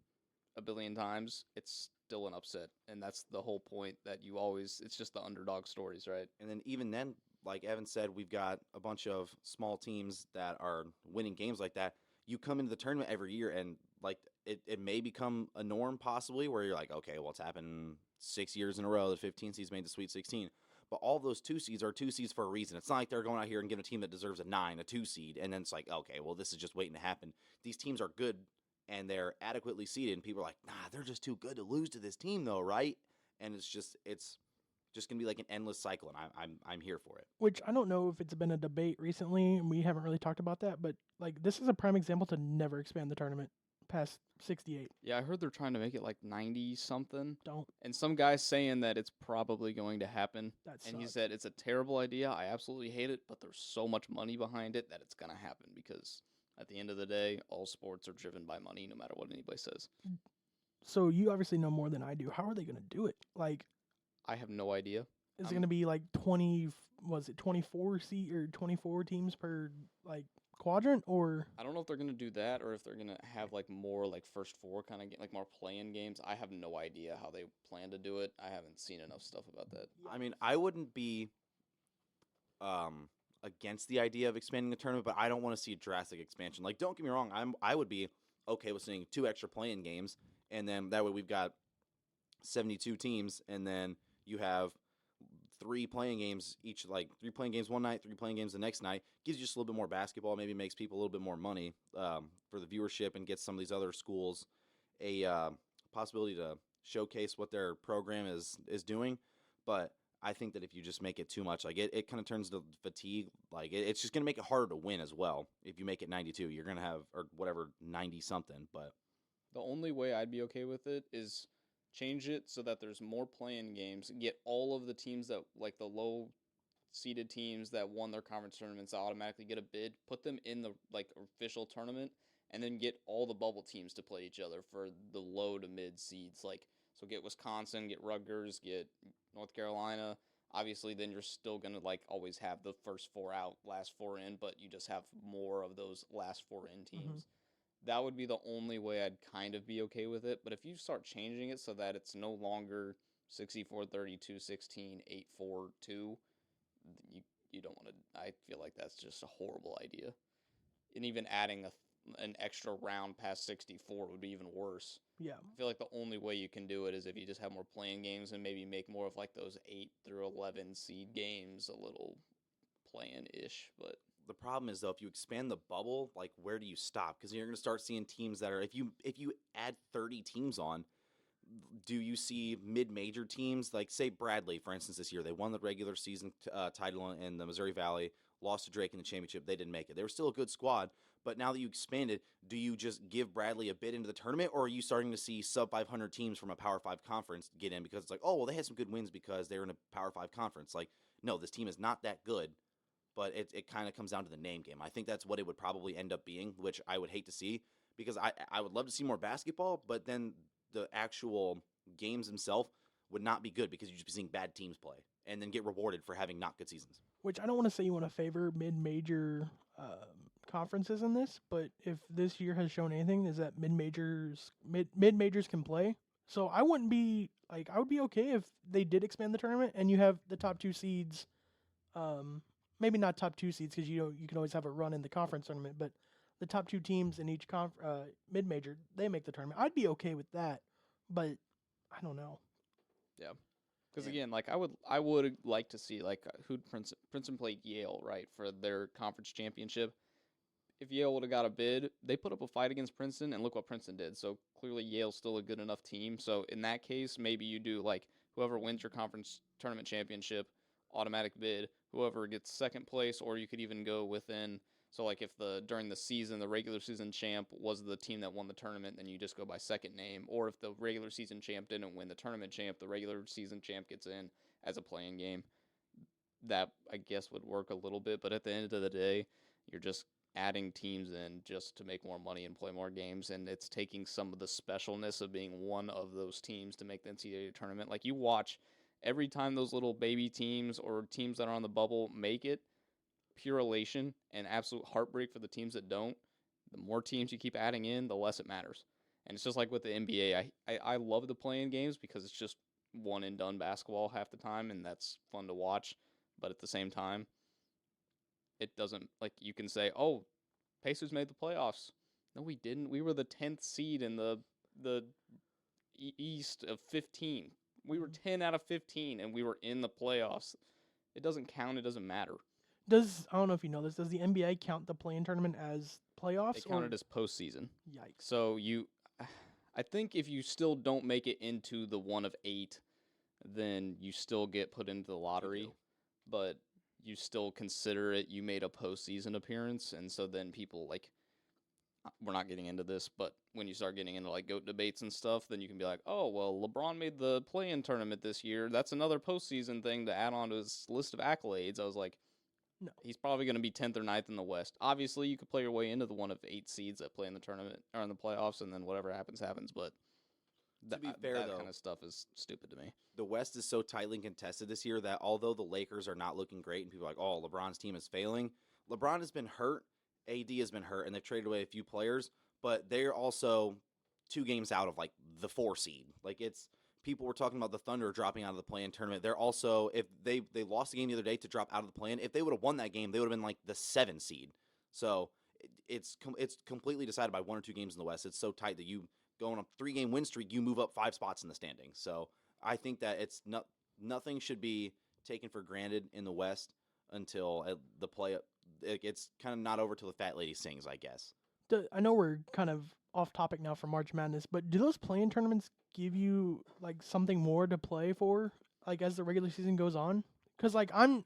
Speaker 3: a billion times, it's still an upset, and that's the whole point, that it's just the underdog stories, right?
Speaker 1: And then even then, like Evan said, we've got a bunch of small teams that are winning games like that. You come into the tournament every year, and like it may become a norm possibly where you're like, okay, well, it's happened 6 years in a row. The 15 seeds made the Sweet 16. But all those 2 seeds are 2 seeds for a reason. It's not like they're going out here and giving a team that deserves a 9, a 2 seed, and then it's like, okay, well, this is just waiting to happen. These teams are good, and they're adequately seeded, and people are like, nah, they're just too good to lose to this team, though, right? And it's just going to be like an endless cycle, and I'm here for it.
Speaker 4: Which I don't know if it's been a debate recently, and we haven't really talked about that, but like this is a prime example to never expand the tournament past 68.
Speaker 3: Yeah, I heard they're trying to make it like 90-something.
Speaker 4: Don't.
Speaker 3: And some guy's saying that it's probably going to happen.
Speaker 4: That
Speaker 3: And he
Speaker 4: sucks.
Speaker 3: said it's a terrible idea. I absolutely hate it, but there's so much money behind it that it's going to happen, because at the end of the day, all sports are driven by money, no matter what anybody says.
Speaker 4: So you obviously know more than I do. How are they going to do it? Like,
Speaker 3: I have no idea.
Speaker 4: is it going to be like 24 seat or 24 teams per like quadrant, or
Speaker 3: I don't know if they're going to do that, or if they're going to have like more like first four kind of like more play-in games. I have no idea how they plan to do it. I haven't seen enough stuff about that.
Speaker 1: I mean, I wouldn't be against the idea of expanding the tournament, but I don't want to see a drastic expansion. Like, don't get me wrong, I would be okay with seeing 2 extra play-in games, and then that way we've got 72 teams, and then you have 3 playing games each, like 3 playing games one night, 3 playing games the next night. Gives you just a little bit more basketball, maybe makes people a little bit more money for the viewership, and gets some of these other schools a possibility to showcase what their program is doing. But I think that if you just make it too much, like it kind of turns to fatigue. Like it's just going to make it harder to win as well. If you make it 92, you're going to have, or whatever, 90 something. But
Speaker 3: the only way I'd be okay with it is change it so that there's more play-in games. Get all of the teams that, like the low-seeded teams that won their conference tournaments, automatically get a bid. Put them in the like official tournament, and then get all the bubble teams to play each other for the low to mid seeds. Like, so get Wisconsin, get Rutgers, get North Carolina. Obviously, then you're still gonna like always have the first 4 out, last 4 in, but you just have more of those last 4 in teams. That would be the only way I'd kind of be okay with it. But if you start changing it so that it's no longer 64, 32, 16, 8, 4, 2, you don't want to. I feel like that's just a horrible idea. And even adding an extra round past 64 would be even worse.
Speaker 4: yeah.
Speaker 3: I feel like the only way you can do it is if you just have more playing games and maybe make more of like those 8 through 11 seed games a little playing-ish. But
Speaker 1: the problem is, though, if you expand the bubble, like where do you stop? Because you're going to start seeing teams that are, if you add 30 teams on, do you see mid-major teams like, say, Bradley, for instance, this year? They won the regular season title in the Missouri Valley, lost to Drake in the championship. They didn't make it. They were still a good squad, but now that you expanded, do you just give Bradley a bid into the tournament, or are you starting to see sub-500 teams from a Power 5 conference get in because it's like, oh, well, they had some good wins because they were in a Power 5 conference? Like, no, this team is not that good, but it kind of comes down to the name game. I think that's what it would probably end up being, which I would hate to see because I would love to see more basketball, but then the actual games themselves would not be good because you'd just be seeing bad teams play and then get rewarded for having not good seasons.
Speaker 4: Which I don't want to say you want to favor mid-major conferences in this, but if this year has shown anything, is that mid-majors can play. So I wouldn't be like, I would be okay if they did expand the tournament and you have the top 2 seeds, maybe not top 2 seeds because you can always have a run in the conference tournament, but the top 2 teams in each mid-major, they make the tournament. I'd be okay with that, but I don't know.
Speaker 3: Yeah. Because again, like I would like to see like who'd Princeton played Yale, right, for their conference championship. If Yale would have got a bid, they put up a fight against Princeton, and look what Princeton did. So clearly Yale's still a good enough team. So in that case, maybe you do like whoever wins your conference tournament championship, automatic bid. Whoever gets second place, or you could even go within. So like if during the season, the regular season champ was the team that won the tournament, then you just go by second name. Or if the regular season champ didn't win the tournament champ, the regular season champ gets in as a playing game. That, I guess, would work a little bit. But at the end of the day, you're just adding teams in just to make more money and play more games. And it's taking some of the specialness of being one of those teams to make the NCAA tournament. Like you watch every time those little baby teams or teams that are on the bubble make it, pure elation and absolute heartbreak for the teams that don't. The more teams you keep adding in, the less it matters. And it's just like with the NBA. I love the play-in games because it's just one and done basketball half the time, and that's fun to watch. But at the same time, it doesn't, like, you can say, oh, Pacers made the playoffs. No, we didn't. We were the 10th seed in the East of 15. We were 10 out of 15, and we were in the playoffs. It doesn't count. It doesn't matter.
Speaker 4: I don't know if you know this, does the NBA count the play-in tournament as playoffs?
Speaker 3: They count it as postseason.
Speaker 4: Yikes.
Speaker 3: So I think if you still don't make it into the 1 of 8, then you still get put into the lottery, but you still consider it, you made a postseason appearance, and so then people, like, we're not getting into this, but when you start getting into, like, GOAT debates and stuff, then you can be like, oh, well, LeBron made the play-in tournament this year. That's another postseason thing to add on to his list of accolades. I was like, no. He's probably going to be 10th or 9th in the West. Obviously, you could play your way into the 1 of 8 seeds that play in the tournament or in the playoffs, and then whatever happens, happens. But
Speaker 1: to be fair,
Speaker 3: that
Speaker 1: though,
Speaker 3: kind of stuff is stupid to me.
Speaker 1: The West is so tightly contested this year that although the Lakers are not looking great and people are like, oh, LeBron's team is failing, LeBron has been hurt, AD has been hurt, and they've traded away a few players, but they're also 2 games out of, like, the 4 seed. Like, it's... People were talking about the Thunder dropping out of the play-in tournament. They're also, if they lost the game the other day to drop out of the play-in, if they would have won that game, they would have been like the 7 seed. So it's completely decided by 1 or 2 games in the West. It's so tight that you go on a 3-game win streak, you move up 5 spots in the standings. So I think that nothing should be taken for granted in the West until the play. It's kind of not over till the fat lady sings, I guess.
Speaker 4: I know we're kind of off topic now for March Madness, but do those play-in tournaments give you like something more to play for, like as the regular season goes on? Because like I'm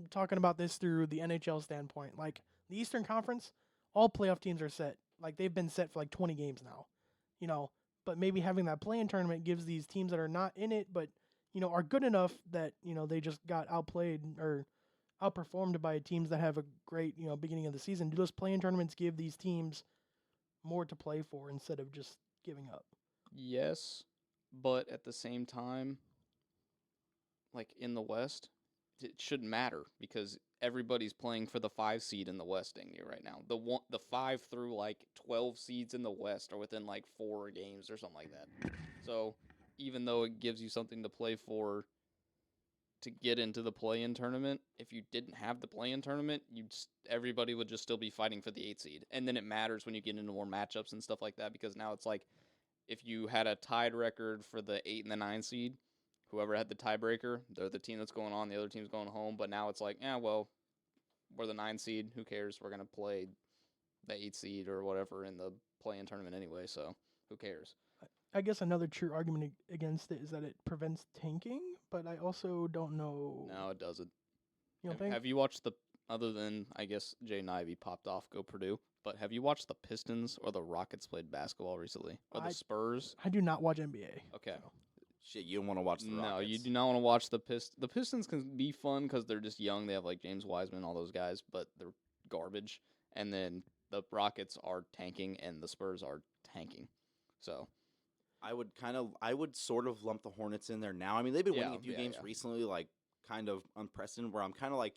Speaker 4: talking about this through the NHL standpoint. Like the Eastern Conference, all playoff teams are set. Like they've been set for like 20 games now, you know. But maybe having that play-in tournament gives these teams that are not in it, but you know are good enough that you know they just got outplayed or outperformed by teams that have a great beginning of the season. Do those play-in tournaments give these teams more to play for instead of just giving up?
Speaker 3: Yes, but at the same time, like in the West, it shouldn't matter because everybody's playing for the 5 seed in the West right now. The 5 through like 12 seeds in the West are within like 4 games or something like that. So even though it gives you something to play for to get into the play-in tournament, if you didn't have the play-in tournament, everybody would just still be fighting for the 8 seed. And then it matters when you get into more matchups and stuff like that, because now it's like if you had a tied record for the 8 and the 9 seed, whoever had the tiebreaker, they're the team that's going on, the other team's going home. But now it's like, well, we're the 9 seed, who cares? We're going to play the 8 seed or whatever in the play-in tournament anyway, so who cares?
Speaker 4: I guess another true argument against it is that it prevents tanking, but I also don't know.
Speaker 3: No, it doesn't.
Speaker 4: You don't think?
Speaker 3: Have you watched other than, I guess, Jay Ivey popped off, go Purdue, but have you watched the Pistons or the Rockets played basketball recently? Or the Spurs?
Speaker 4: I do not watch NBA.
Speaker 3: Okay.
Speaker 4: so.
Speaker 1: Shit, you don't want to watch the Rockets.
Speaker 3: No, you do not want to watch the Pistons. The Pistons can be fun because they're just young. They have like James Wiseman, all those guys, but they're garbage. And then the Rockets are tanking, and the Spurs are tanking. So
Speaker 1: I would sort of lump the Hornets in there now. I mean, they've been winning a few games recently, like kind of unprecedented, where I'm kind of like,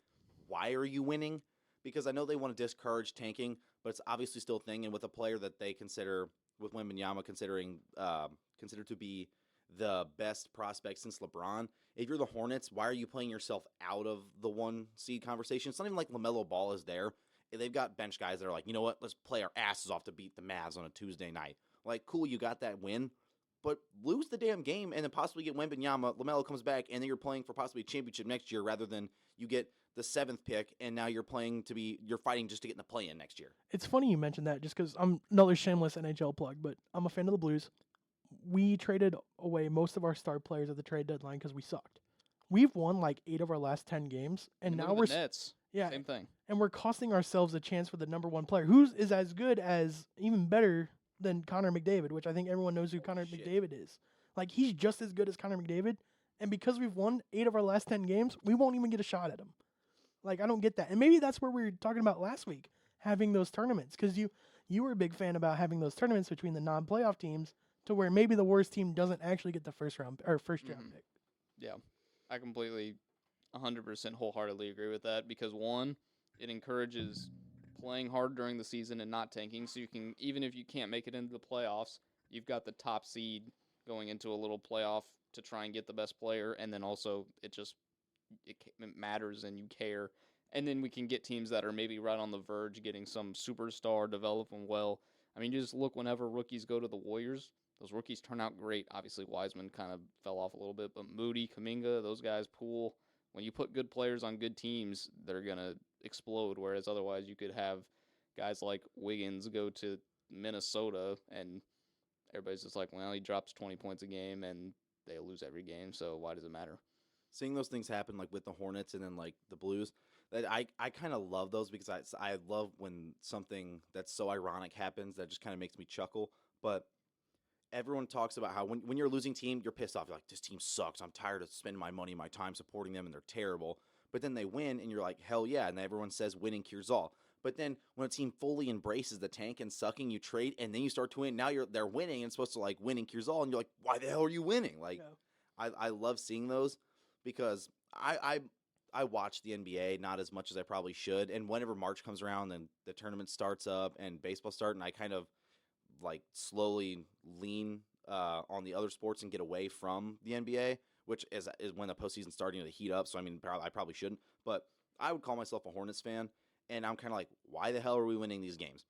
Speaker 1: why are you winning? Because I know they want to discourage tanking, but it's obviously still a thing. And with a player that they consider, with Wembanyama considered to be the best prospect since LeBron, if you're the Hornets, why are you playing yourself out of the 1 seed conversation? It's not even like LaMelo Ball is there. They've got bench guys that are like, you know what, let's play our asses off to beat the Mavs on a Tuesday night. Like, cool, you got that win, but lose the damn game and then possibly get Wembanyama. LaMelo comes back, and then you're playing for possibly a championship next year rather than you get the 7th pick, and now you're fighting just to get in the play-in next year.
Speaker 4: It's funny you mentioned that just because I'm another shameless NHL plug, but I'm a fan of the Blues. We traded away most of our star players at the trade deadline because we sucked. We've won like 8 of our last 10 games, and now we're
Speaker 3: Nets.
Speaker 4: Yeah,
Speaker 3: same thing.
Speaker 4: And we're costing ourselves a chance for the number 1 player, who is as good as, even better than Connor McDavid, which I think everyone knows who Connor McDavid is. Like, he's just as good as Connor McDavid, and because we've won 8 of our last 10 games, we won't even get a shot at him. Like, I don't get that. And maybe that's where we were talking about last week, having those tournaments, because you were a big fan about having those tournaments between the non-playoff teams to where maybe the worst team doesn't actually get the first round pick.
Speaker 3: Yeah, I completely 100% wholeheartedly agree with that because, one, it encourages playing hard during the season and not tanking, so you can, even if you can't make it into the playoffs, you've got the top seed going into a little playoff to try and get the best player, and then also it matters and you care, and then we can get teams that are maybe right on the verge getting some superstar, develop them well. I mean, you just look whenever rookies go to the Warriors, those rookies turn out great. Obviously, Wiseman kind of fell off a little bit, but Moody, Kuminga, those guys, Poole, when you put good players on good teams, they're going to explode, whereas otherwise you could have guys like Wiggins go to Minnesota, and everybody's just like, well, he drops 20 points a game, and they lose every game, so why does it matter?
Speaker 1: Seeing those things happen, like with the Hornets and then like the Blues, that I kind of love those because I love when something that's so ironic happens that just kind of makes me chuckle, but everyone talks about how when you're a losing team, you're pissed off. You're like, this team sucks. I'm tired of spending my money, my time supporting them, and they're terrible. But then they win, and you're like, hell yeah. And everyone says winning cures all. But then when a team fully embraces the tank and sucking, you trade, and then you start to win. Now they're winning, and it's supposed to like winning cures all. And you're like, why the hell are you winning? Like, yeah. I love seeing those because I watch the NBA not as much as I probably should. And whenever March comes around and the tournament starts up and baseball starts, and I kind of like slowly lean on the other sports and get away from the NBA, which is when the postseason's starting to heat up. So I mean, I probably shouldn't, but I would call myself a Hornets fan, and I'm kind of like, why the hell are we winning these games?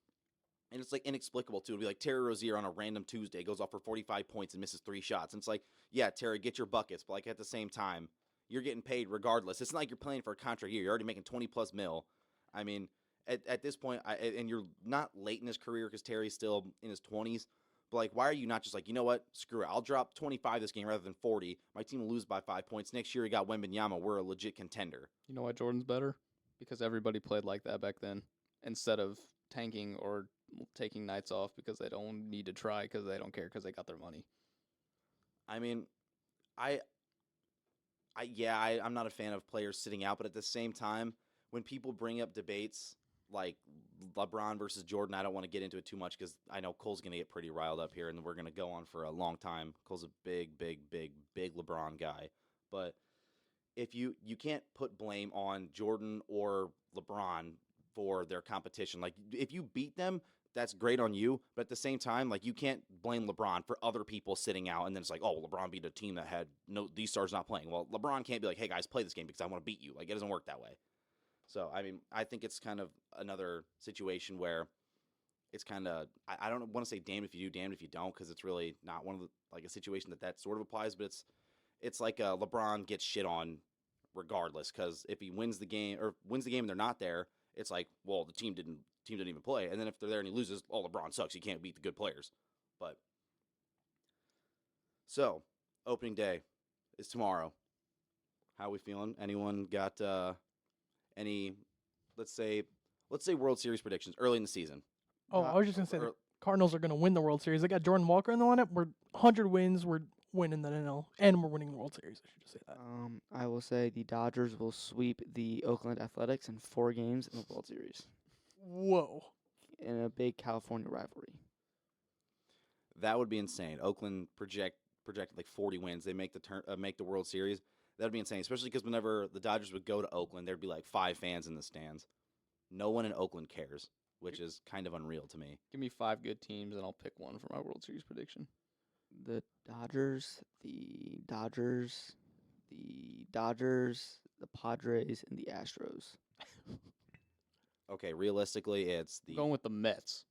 Speaker 1: And it's like inexplicable too. It'd be like Terry Rozier on a random Tuesday goes off for 45 points and misses 3 shots. And it's like, yeah, Terry, get your buckets, but like at the same time, you're getting paid regardless. It's not like you're playing for a contract year. You're already making 20+ mil. I mean, at this point, and you're not late in his career because Terry's still in his 20s, but like, why are you not just like, you know what, screw it, I'll drop 25 this game rather than 40. My team will lose by 5 points. Next year, you got Wembanyama. We're a legit contender.
Speaker 3: You know why Jordan's better? Because everybody played like that back then instead of tanking or taking nights off because they don't need to try because they don't care because they got their money.
Speaker 1: I mean, I'm not a fan of players sitting out, but at the same time, when people bring up debates like LeBron versus Jordan, I don't want to get into it too much because I know Cole's going to get pretty riled up here, and we're going to go on for a long time. Cole's a big LeBron guy. But if you can't put blame on Jordan or LeBron for their competition. Like, if you beat them, that's great on you. But at the same time, like, you can't blame LeBron for other people sitting out, and then it's like, oh, well, LeBron beat a team that had these stars not playing. Well, LeBron can't be like, hey, guys, play this game because I want to beat you. Like, it doesn't work that way. So, I mean, I think it's kind of another situation where it's kind of, I don't want to say damned if you do, damned if you don't, because it's really not one of the, like, a situation that sort of applies, but it's like LeBron gets shit on regardless, because if he wins the game and they're not there, it's like, well, the team didn't even play. And then if they're there and he loses, oh, LeBron sucks. You can't beat the good players. But So, opening day is tomorrow. How are we feeling? Anyone got any? Let's say World Series predictions early in the season.
Speaker 4: Oh, I was just gonna say
Speaker 1: Or-
Speaker 4: the Cardinals are gonna win the World Series. They got Jordan Walker in the lineup. We're 100 wins. We're winning the NL, and we're winning the World Series. I should just say that.
Speaker 2: I will say the Dodgers will sweep the Oakland Athletics in 4 games in the World Series
Speaker 4: Whoa.
Speaker 2: in a big California rivalry.
Speaker 1: That would be insane. Oakland projected like 40 wins. They make the World Series. That would be insane, especially because whenever the Dodgers would go to Oakland, there'd be like 5 fans in the stands. No one in Oakland cares, which is kind of unreal to me.
Speaker 3: Give me 5 good teams, and I'll pick one for my World Series prediction.
Speaker 2: The Dodgers, the Padres, and the Astros.
Speaker 1: Okay, realistically, it's
Speaker 3: I'm
Speaker 1: the
Speaker 3: going with the Mets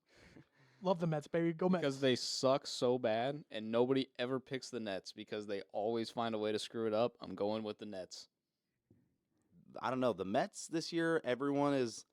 Speaker 4: Love the Mets, baby. Go Mets.
Speaker 3: because they suck so bad, and nobody ever picks the Nets because they always find a way to screw it up. I'm going with the Nets.
Speaker 1: I don't know. The Mets this year, everyone is.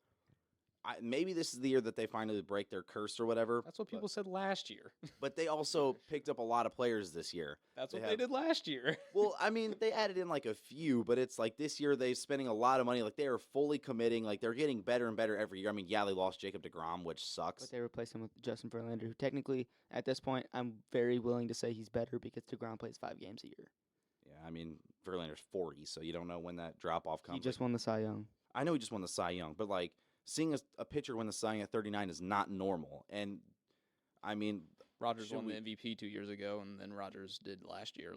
Speaker 1: Maybe this is the year that they finally break their curse or whatever.
Speaker 3: That's what people said last year.
Speaker 1: But they also picked up a lot of players this year.
Speaker 3: That's
Speaker 1: They
Speaker 3: what they
Speaker 1: have-
Speaker 3: did last year.
Speaker 1: Well, I mean, they added in like a few, but it's like this year they're spending a lot of money. Like they are fully committing. Like they're getting better and better every year. I mean, yeah, they lost Jacob deGrom, which sucks.
Speaker 2: But they replaced him with Justin Verlander, who technically, at this point, I'm very willing to say he's better because DeGrom plays 5 games a year.
Speaker 1: Yeah, I mean, Verlander's 40, so you don't know when that drop off comes.
Speaker 2: He just won the Cy Young.
Speaker 1: I know he just won the Cy Young, but like seeing a pitcher win the Cy Young at 39 is not normal. And I mean,
Speaker 3: Rogers
Speaker 1: Should
Speaker 3: won
Speaker 1: we-
Speaker 3: the MVP 2 years ago, and then Rogers did last year.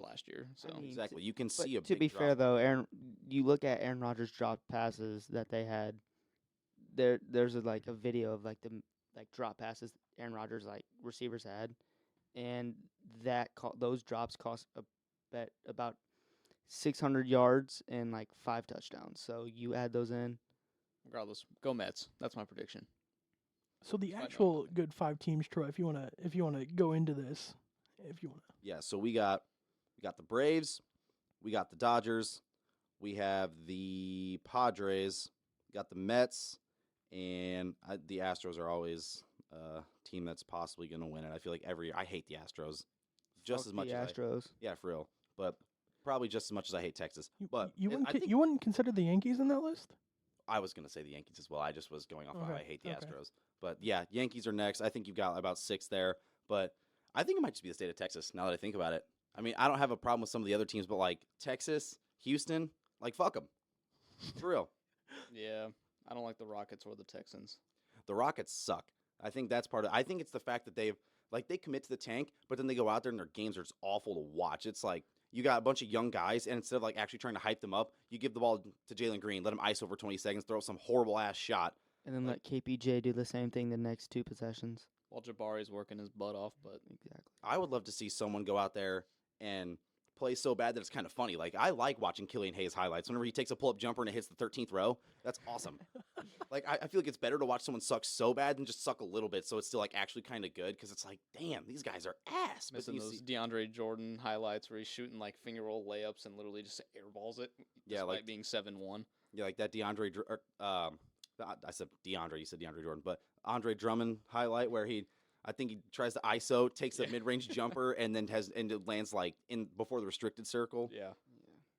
Speaker 3: So
Speaker 2: I mean,
Speaker 1: exactly, you can
Speaker 2: But
Speaker 1: see a
Speaker 2: to
Speaker 1: big
Speaker 2: be
Speaker 1: drop
Speaker 2: fair,
Speaker 1: off.
Speaker 2: though, you look at Aaron Rodgers' drop passes that they had. There's a video of like the drop passes Aaron Rodgers receivers had, and those drops cost about 600 yards and like 5 touchdowns. So you add those in.
Speaker 3: regardless, go Mets. That's my prediction.
Speaker 4: So the
Speaker 3: Find out.
Speaker 4: actual good 5 teams, Troy. If you wanna go into this, if you wanna.
Speaker 1: Yeah, so we got the Braves, we got the Dodgers, we have the Padres, we got the Mets, and the Astros are always a team that's possibly going to win it. I feel like every year I hate the Astros just
Speaker 2: Fuck
Speaker 1: as much
Speaker 2: the
Speaker 1: as
Speaker 2: Astros.
Speaker 1: yeah, for real, but probably just as much as I hate Texas.
Speaker 4: You,
Speaker 1: But
Speaker 4: you
Speaker 1: and
Speaker 4: wouldn't
Speaker 1: I
Speaker 4: ki-
Speaker 1: think
Speaker 4: you wouldn't consider the Yankees in that list?
Speaker 1: I was going to say the Yankees as well. I just was going off of how
Speaker 4: Okay,
Speaker 1: I hate the
Speaker 4: okay.
Speaker 1: Astros. But yeah, Yankees are next. I think you've got about 6 there, but I think it might just be the state of Texas now that I think about it. I mean, I don't have a problem with some of the other teams, but like Texas, Houston, like fuck them. For real.
Speaker 3: Yeah, I don't like the Rockets or the Texans.
Speaker 1: The Rockets suck. I think that's part of I think it's the fact that they commit to the tank, but then they go out there and their games are just awful to watch. It's like you got a bunch of young guys, and instead of like actually trying to hype them up, you give the ball to Jalen Green, let him ice over 20 seconds, throw some horrible ass shot.
Speaker 2: And then
Speaker 1: Like-
Speaker 2: let KPJ do the same thing the next 2 possessions.
Speaker 3: While Jabari's working his butt off, but
Speaker 2: Exactly.
Speaker 1: I would love to see someone go out there and play so bad that it's kind of funny. Like I like watching Killian Hayes highlights. Whenever he takes a pull-up jumper and it hits the 13th row, that's awesome. Like I feel like it's better to watch someone suck so bad than just suck a little bit, so it's still like actually kind of good because it's like, damn, these guys are ass. But
Speaker 3: missing
Speaker 1: you
Speaker 3: those
Speaker 1: see,
Speaker 3: DeAndre Jordan highlights where he's shooting like finger roll layups and literally just airballs it.
Speaker 1: Yeah,
Speaker 3: despite
Speaker 1: like-
Speaker 3: being 7-1.
Speaker 1: yeah, like that I said DeAndre, you said DeAndre Jordan, but Andre Drummond highlight where I think he tries to ISO, takes a
Speaker 3: Yeah.
Speaker 1: mid-range jumper, and then it lands like in before the restricted circle.
Speaker 3: Yeah,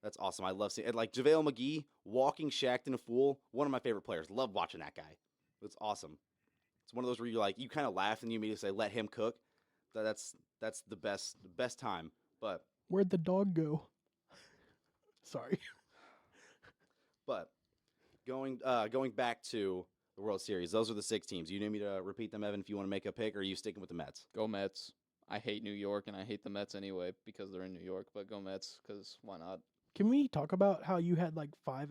Speaker 1: That's awesome. I love seeing it. Like JaVale McGee walking Shaqtin' a fool. One of my favorite players. Love watching that guy. It's awesome. It's one of those where you kind of laugh and you immediately say, "Let him cook." That's the best time. But
Speaker 4: Where'd the dog go? Sorry.
Speaker 1: going back to the World Series, those are the 6 teams. You need me to repeat them, Evan, if you want to make a pick, or are you sticking with the Mets?
Speaker 3: go Mets. I hate New York and I hate the Mets anyway because they're in New York. But go Mets because why not?
Speaker 4: Can we talk about how you had like five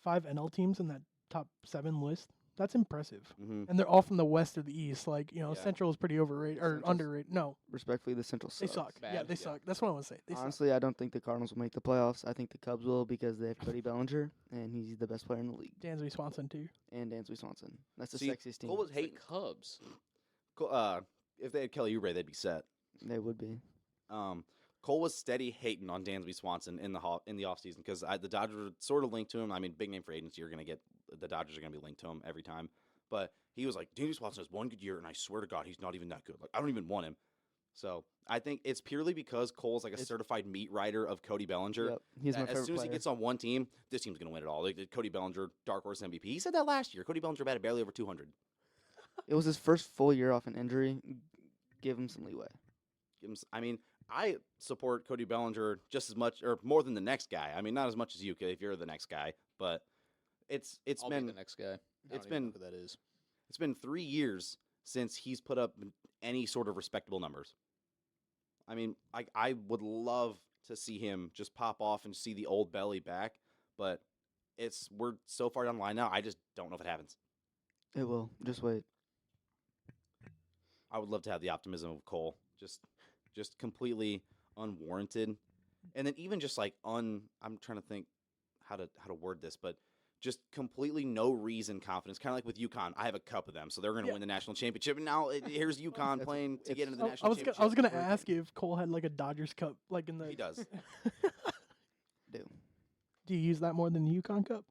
Speaker 4: NL teams in that top 7 list? That's impressive.
Speaker 1: Mm-hmm.
Speaker 4: And they're all from the West or the East. Like,
Speaker 1: Yeah.
Speaker 4: Central is pretty overrated or
Speaker 2: Central's-
Speaker 4: underrated. No,
Speaker 2: Respectfully, the Central
Speaker 4: they
Speaker 2: sucks.
Speaker 4: suck. Yeah,
Speaker 3: Bad.
Speaker 4: they
Speaker 1: Yeah.
Speaker 4: suck. That's what I want to say. They suck.
Speaker 2: Honestly, I don't think the Cardinals will make the playoffs. I think the Cubs will because they have Cody Bellinger, and he's the best player in the league.
Speaker 4: Dansby Swanson too.
Speaker 2: And Dansby Swanson. That's the
Speaker 1: See,
Speaker 2: sexiest team.
Speaker 1: Cole was
Speaker 3: It's the
Speaker 1: hating.
Speaker 3: Cubs.
Speaker 1: If they had Kelly Oubre, they'd be set.
Speaker 2: They would be.
Speaker 1: Cole was steady hating on Dansby Swanson in the offseason because the Dodgers were sort of linked to him. I mean, big name for agency, the Dodgers are going to be linked to him every time. But he was like, Dansby Swanson has one good year, and I swear to God, he's not even that good. Like, I don't even want him. So I think it's purely because Cole's like a
Speaker 2: It's-
Speaker 1: certified meat writer of Cody Bellinger.
Speaker 2: Yep, he's my
Speaker 1: That
Speaker 2: favorite
Speaker 1: as soon as he
Speaker 2: player.
Speaker 1: gets on one team, this team's going to win it all. Like Cody Bellinger, dark horse MVP. He said that last year. Cody Bellinger batted barely over 200.
Speaker 2: It was his first full year off an injury. Give him some leeway.
Speaker 1: I mean, I support Cody Bellinger just as much or more than the next guy. I mean, not as much as you could if you're the next guy, but it's
Speaker 3: I'll
Speaker 1: been
Speaker 3: be the next guy. I
Speaker 1: it's
Speaker 3: don't even know
Speaker 1: been-
Speaker 3: who that is.
Speaker 1: it's been 3 years since he's put up any sort of respectable numbers. I mean, I would love to see him just pop off and see the old belly back, but we're so far down the line now. I just don't know if it happens.
Speaker 2: It will. Just wait.
Speaker 1: I would love to have the optimism of Cole, just completely unwarranted, and then even just like I'm trying to think how to word this, but just completely no reason confidence. Kind of like with UConn, I have a cup of them, so they're going to
Speaker 4: Yeah.
Speaker 1: win the national championship. And now here's UConn
Speaker 2: It's-
Speaker 1: playing to get into the
Speaker 4: I
Speaker 1: national
Speaker 4: was
Speaker 1: championship.
Speaker 4: I was gonna
Speaker 1: We're-
Speaker 4: ask you if Cole had like a Dodgers cup, like in the.
Speaker 1: He does.
Speaker 2: Do.
Speaker 4: Do you use that more than the Yukon Cup?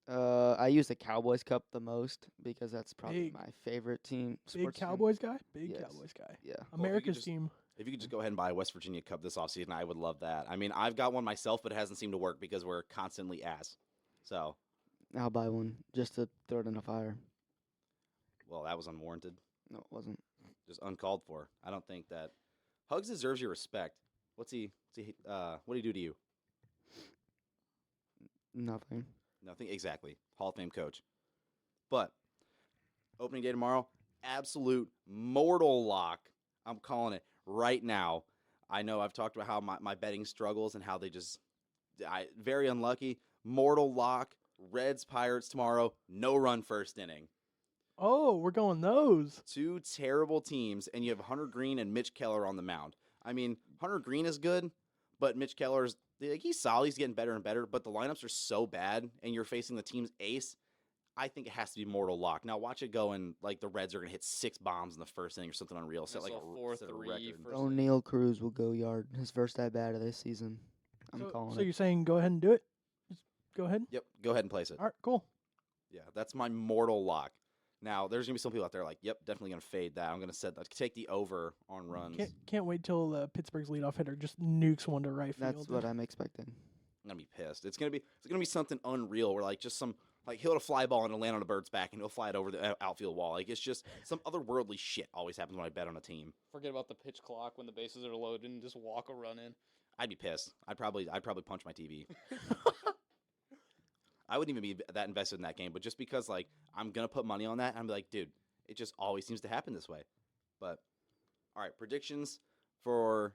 Speaker 2: I use the Cowboys Cup the most because that's probably
Speaker 4: Big-
Speaker 2: my favorite team.
Speaker 4: Big
Speaker 2: sports team.
Speaker 4: Cowboys guy. Big
Speaker 2: Yes.
Speaker 4: Cowboys guy.
Speaker 2: Yeah.
Speaker 1: you could
Speaker 4: America's
Speaker 1: just-
Speaker 4: team.
Speaker 1: If you could just go ahead and buy a West Virginia Cup this offseason, I would love that. I mean, I've got one myself, but it hasn't seemed to work because we're constantly ass. So,
Speaker 2: I'll buy one just to throw it in the fire.
Speaker 1: well, that was unwarranted,
Speaker 2: No, it wasn't.
Speaker 1: just uncalled for. I don't think that Hugs deserves your respect. What did he do to you?
Speaker 2: Nothing.
Speaker 1: Nothing. Exactly. Hall of Fame coach. But opening day tomorrow, absolute mortal lock. I'm calling it right now. I know I've talked about how my betting struggles and how they very unlucky. Mortal lock. Reds Pirates tomorrow. No run first inning.
Speaker 4: Oh, we're going those.
Speaker 1: Two terrible teams, and you have Hunter Green and Mitch Keller on the mound. I mean, Hunter Green is good, but Mitch Keller's he's solid. He's getting better and better, but the lineups are so bad, and you're facing the team's ace. I think it has to be mortal lock. Now watch it go, and like the Reds are going to hit 6 bombs in the first inning or something unreal. Set like
Speaker 3: saw
Speaker 1: a set a
Speaker 3: 4-3
Speaker 1: record.
Speaker 3: first
Speaker 2: O'Neal Cruz will go yard. His first at bat of this season. I'm calling
Speaker 4: So
Speaker 2: it.
Speaker 4: you're saying go ahead and do it? Just go ahead.
Speaker 1: Yep, go ahead and place it.
Speaker 4: All right, cool.
Speaker 1: Yeah, that's my mortal lock. Now there's going to be some people out there like, yep, definitely going to fade that. I'm going to take the over on runs.
Speaker 4: Can't wait till Pittsburgh's leadoff hitter just nukes one to right field.
Speaker 2: That's what I'm expecting.
Speaker 1: I'm gonna be pissed. It's gonna be something unreal where like just some like he'll hit a fly ball and it'll land on a bird's back and he'll fly it over the outfield wall. Like it's just some otherworldly shit always happens when I bet on a team.
Speaker 3: Forget about the pitch clock when the bases are loaded and just walk a run in.
Speaker 1: I'd be pissed. I'd probably punch my TV. I wouldn't even be that invested in that game, but just because like I'm gonna put money on that, I'm like, dude, it just always seems to happen this way. But all right, predictions for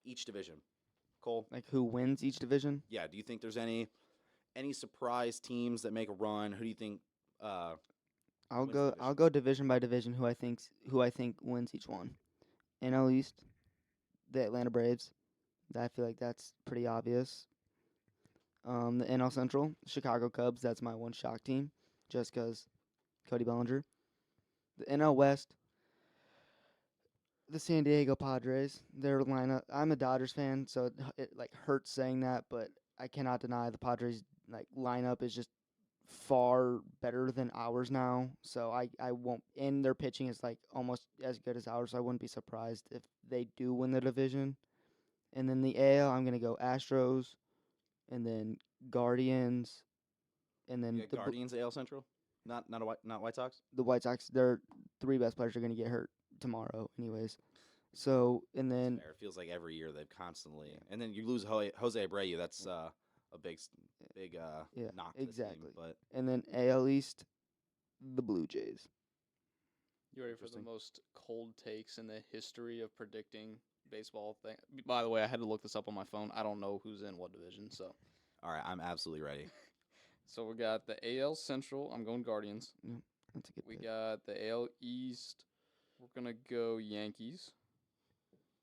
Speaker 1: each division. Cole,
Speaker 2: Like who wins each division?
Speaker 1: yeah, do you think there's any surprise teams that make a run? Who do you think?
Speaker 2: I'll
Speaker 1: Wins
Speaker 2: go.
Speaker 1: division.
Speaker 2: I'll go division by division. Who I think wins each one. NL East, the Atlanta Braves. I feel like that's pretty obvious. The NL Central, Chicago Cubs. That's my one shock team, just because Cody Bellinger. The NL West, the San Diego Padres. Their lineup. I'm a Dodgers fan, so it like hurts saying that, but I cannot deny the Padres like lineup is just far better than ours now. So I won't. And their pitching is like almost as good as ours. So I wouldn't be surprised if they do win the division. And then the AL, I'm gonna go Astros, and then Guardians, and then
Speaker 1: you got Guardians AL Central? Not White Sox?
Speaker 2: the White Sox. Their 3 best players are gonna get hurt tomorrow, anyways. So and then
Speaker 1: Fair. It feels like every year they've constantly, and then you lose Jose Abreu. That's a big
Speaker 2: yeah,
Speaker 1: knock. To the team,
Speaker 2: exactly.
Speaker 1: but
Speaker 2: and then AL East, the Blue Jays.
Speaker 3: You ready for the
Speaker 1: Interesting.
Speaker 3: most cold takes in the history of predicting baseball thing? By the way, I had to look this up on my phone. I don't know who's in what division, so
Speaker 1: all right, I'm absolutely ready.
Speaker 3: we got the AL Central. I'm going Guardians.
Speaker 2: That's a good
Speaker 3: We
Speaker 2: pick.
Speaker 3: got the AL East. We're gonna go Yankees.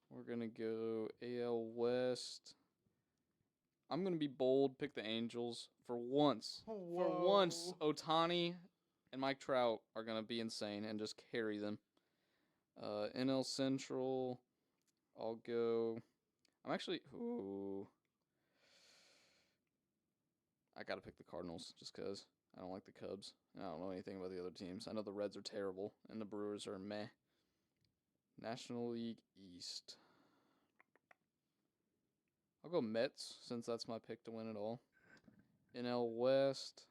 Speaker 3: We're gonna go AL West. I'm gonna be bold. Pick the Angels for once. For once, Otani and Mike Trout are gonna be insane and just carry them. NL Central. I'll go. I'm actually. Ooh. I gotta pick the Cardinals just because I don't like the Cubs. I don't know anything about the other teams. I know the Reds are terrible and the Brewers are meh. National League East. I'll go Mets since that's my pick to win it all. NL West.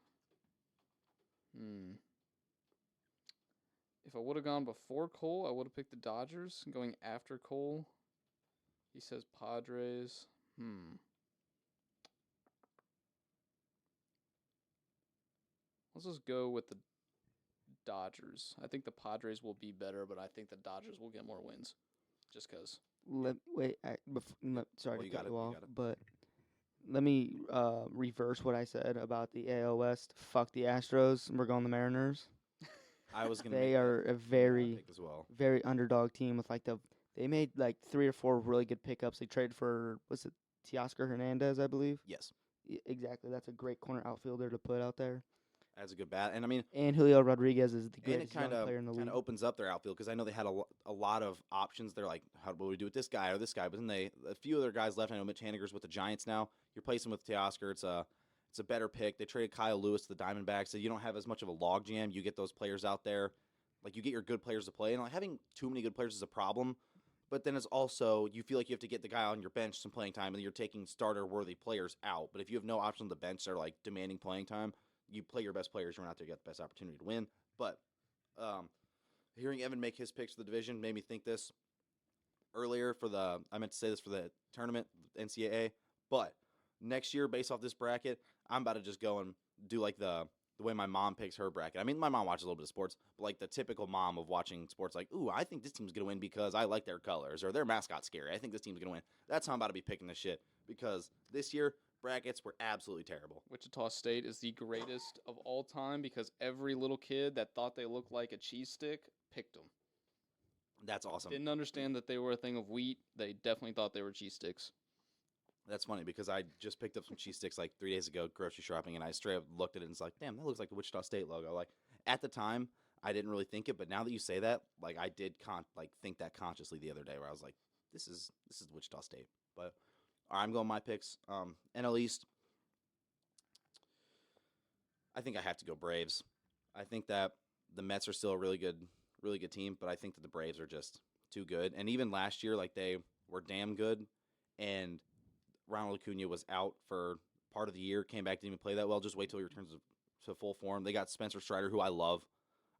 Speaker 3: If I would have gone before Cole, I would have picked the Dodgers. Going after Cole, he says Padres. Let's just go with the Dodgers. I think the Padres will be better, but I think the Dodgers will get more wins. Just because.
Speaker 2: Sorry
Speaker 1: Well,
Speaker 2: to
Speaker 1: you
Speaker 2: cut
Speaker 1: got it,
Speaker 2: you
Speaker 1: you
Speaker 2: off,
Speaker 1: got it.
Speaker 2: but let me reverse what I said about the AL West. Fuck the Astros. We're going the Mariners.
Speaker 1: I was gonna.
Speaker 2: They
Speaker 1: make
Speaker 2: are
Speaker 1: that
Speaker 2: a very,
Speaker 1: pick as well.
Speaker 2: very underdog team with they made like 3 or 4 really good pickups. They traded for what's it, Teoscar Hernandez, I believe.
Speaker 1: Yes,
Speaker 2: Exactly. That's a great corner outfielder to put out there.
Speaker 1: that's a good bat, and I mean,
Speaker 2: And Julio Rodriguez is the
Speaker 1: and it
Speaker 2: greatest young player in the league.
Speaker 1: opens up their outfield because I know they had a lot of options. They're like, how do we do with this guy or this guy? But then a few other guys left. I know Mitch Haniger's with the Giants now. You're placing with Teoscar. It's a better pick. They traded Kyle Lewis to the Diamondbacks, so you don't have as much of a log jam. You get those players out there, like you get your good players to play, and like having too many good players is a problem. But then it's also you feel like you have to get the guy on your bench some playing time, and you're taking starter-worthy players out. But if you have no option on the bench, they're like demanding playing time. You play your best players, you're not there to get the best opportunity to win. But hearing Evan make his picks for the division made me think this earlier I meant to say this for the tournament, NCAA. But next year, based off this bracket, I'm about to just go and do like the way my mom picks her bracket. I mean, my mom watches a little bit of sports, but like the typical mom of watching sports, like, ooh, I think this team's going to win because I like their colors or their mascot's scary. I think this team's going to win. That's how I'm about to be picking this shit because this year, brackets were absolutely terrible.
Speaker 3: Wichita State is the greatest of all time because every little kid that thought they looked like a cheese stick picked them.
Speaker 1: That's awesome.
Speaker 3: Didn't understand that they were a thing of wheat. They definitely thought they were cheese sticks.
Speaker 1: That's funny because I just picked up some cheese sticks like 3 days ago grocery shopping, and I straight up looked at it and was like, damn, that looks like the Wichita State logo. Like, at the time, I didn't really think it, but now that you say that, like, I did think that consciously the other day where I was like, this is Wichita State. But, all right, I'm going my picks. NL East, I think I have to go Braves. I think that the Mets are still a really good team, but I think that the Braves are just too good. And even last year, like, they were damn good, and Ronald Acuna was out for part of the year, came back, didn't even play that well. Just wait till he returns to full form. They got Spencer Strider, who I love.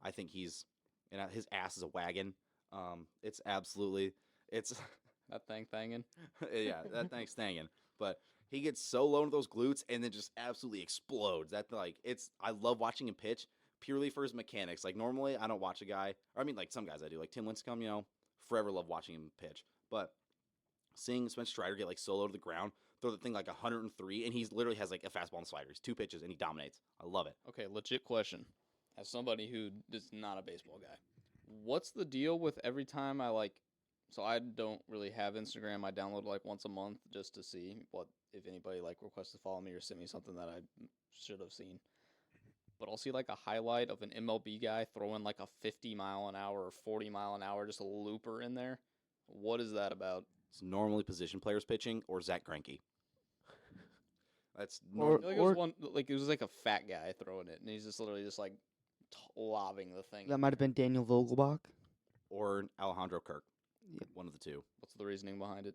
Speaker 1: I think his ass is a wagon. It's
Speaker 3: That thing thangin'.
Speaker 1: yeah, that thing's thangin'. But he gets so low into those glutes and then just absolutely explodes. I love watching him pitch purely for his mechanics. Like normally I don't watch a guy, or I mean like some guys I do, like Tim Lincecum, forever love watching him pitch. But seeing Spencer Strider get like so low to the ground, throw the thing like 103, and he literally has like a fastball and sliders, 2 pitches, and he dominates. I love it.
Speaker 3: Okay, legit question. As somebody who is not a baseball guy, what's the deal with every time so I don't really have Instagram. I download like once a month just to see what if anybody like requests to follow me or send me something that I should have seen. But I'll see like a highlight of an MLB guy throwing like a 50 mile an hour or 40 mile an hour, just a looper in there. What is that about?
Speaker 1: It's normally position players pitching or Zach Greinke. That's
Speaker 2: Or-
Speaker 3: I feel like it was like a fat guy throwing it, and he's just literally just like lobbing the thing.
Speaker 2: That might have been Daniel Vogelbach.
Speaker 1: or Alejandro Kirk.
Speaker 2: Yep.
Speaker 1: One of the two.
Speaker 3: What's the reasoning behind it?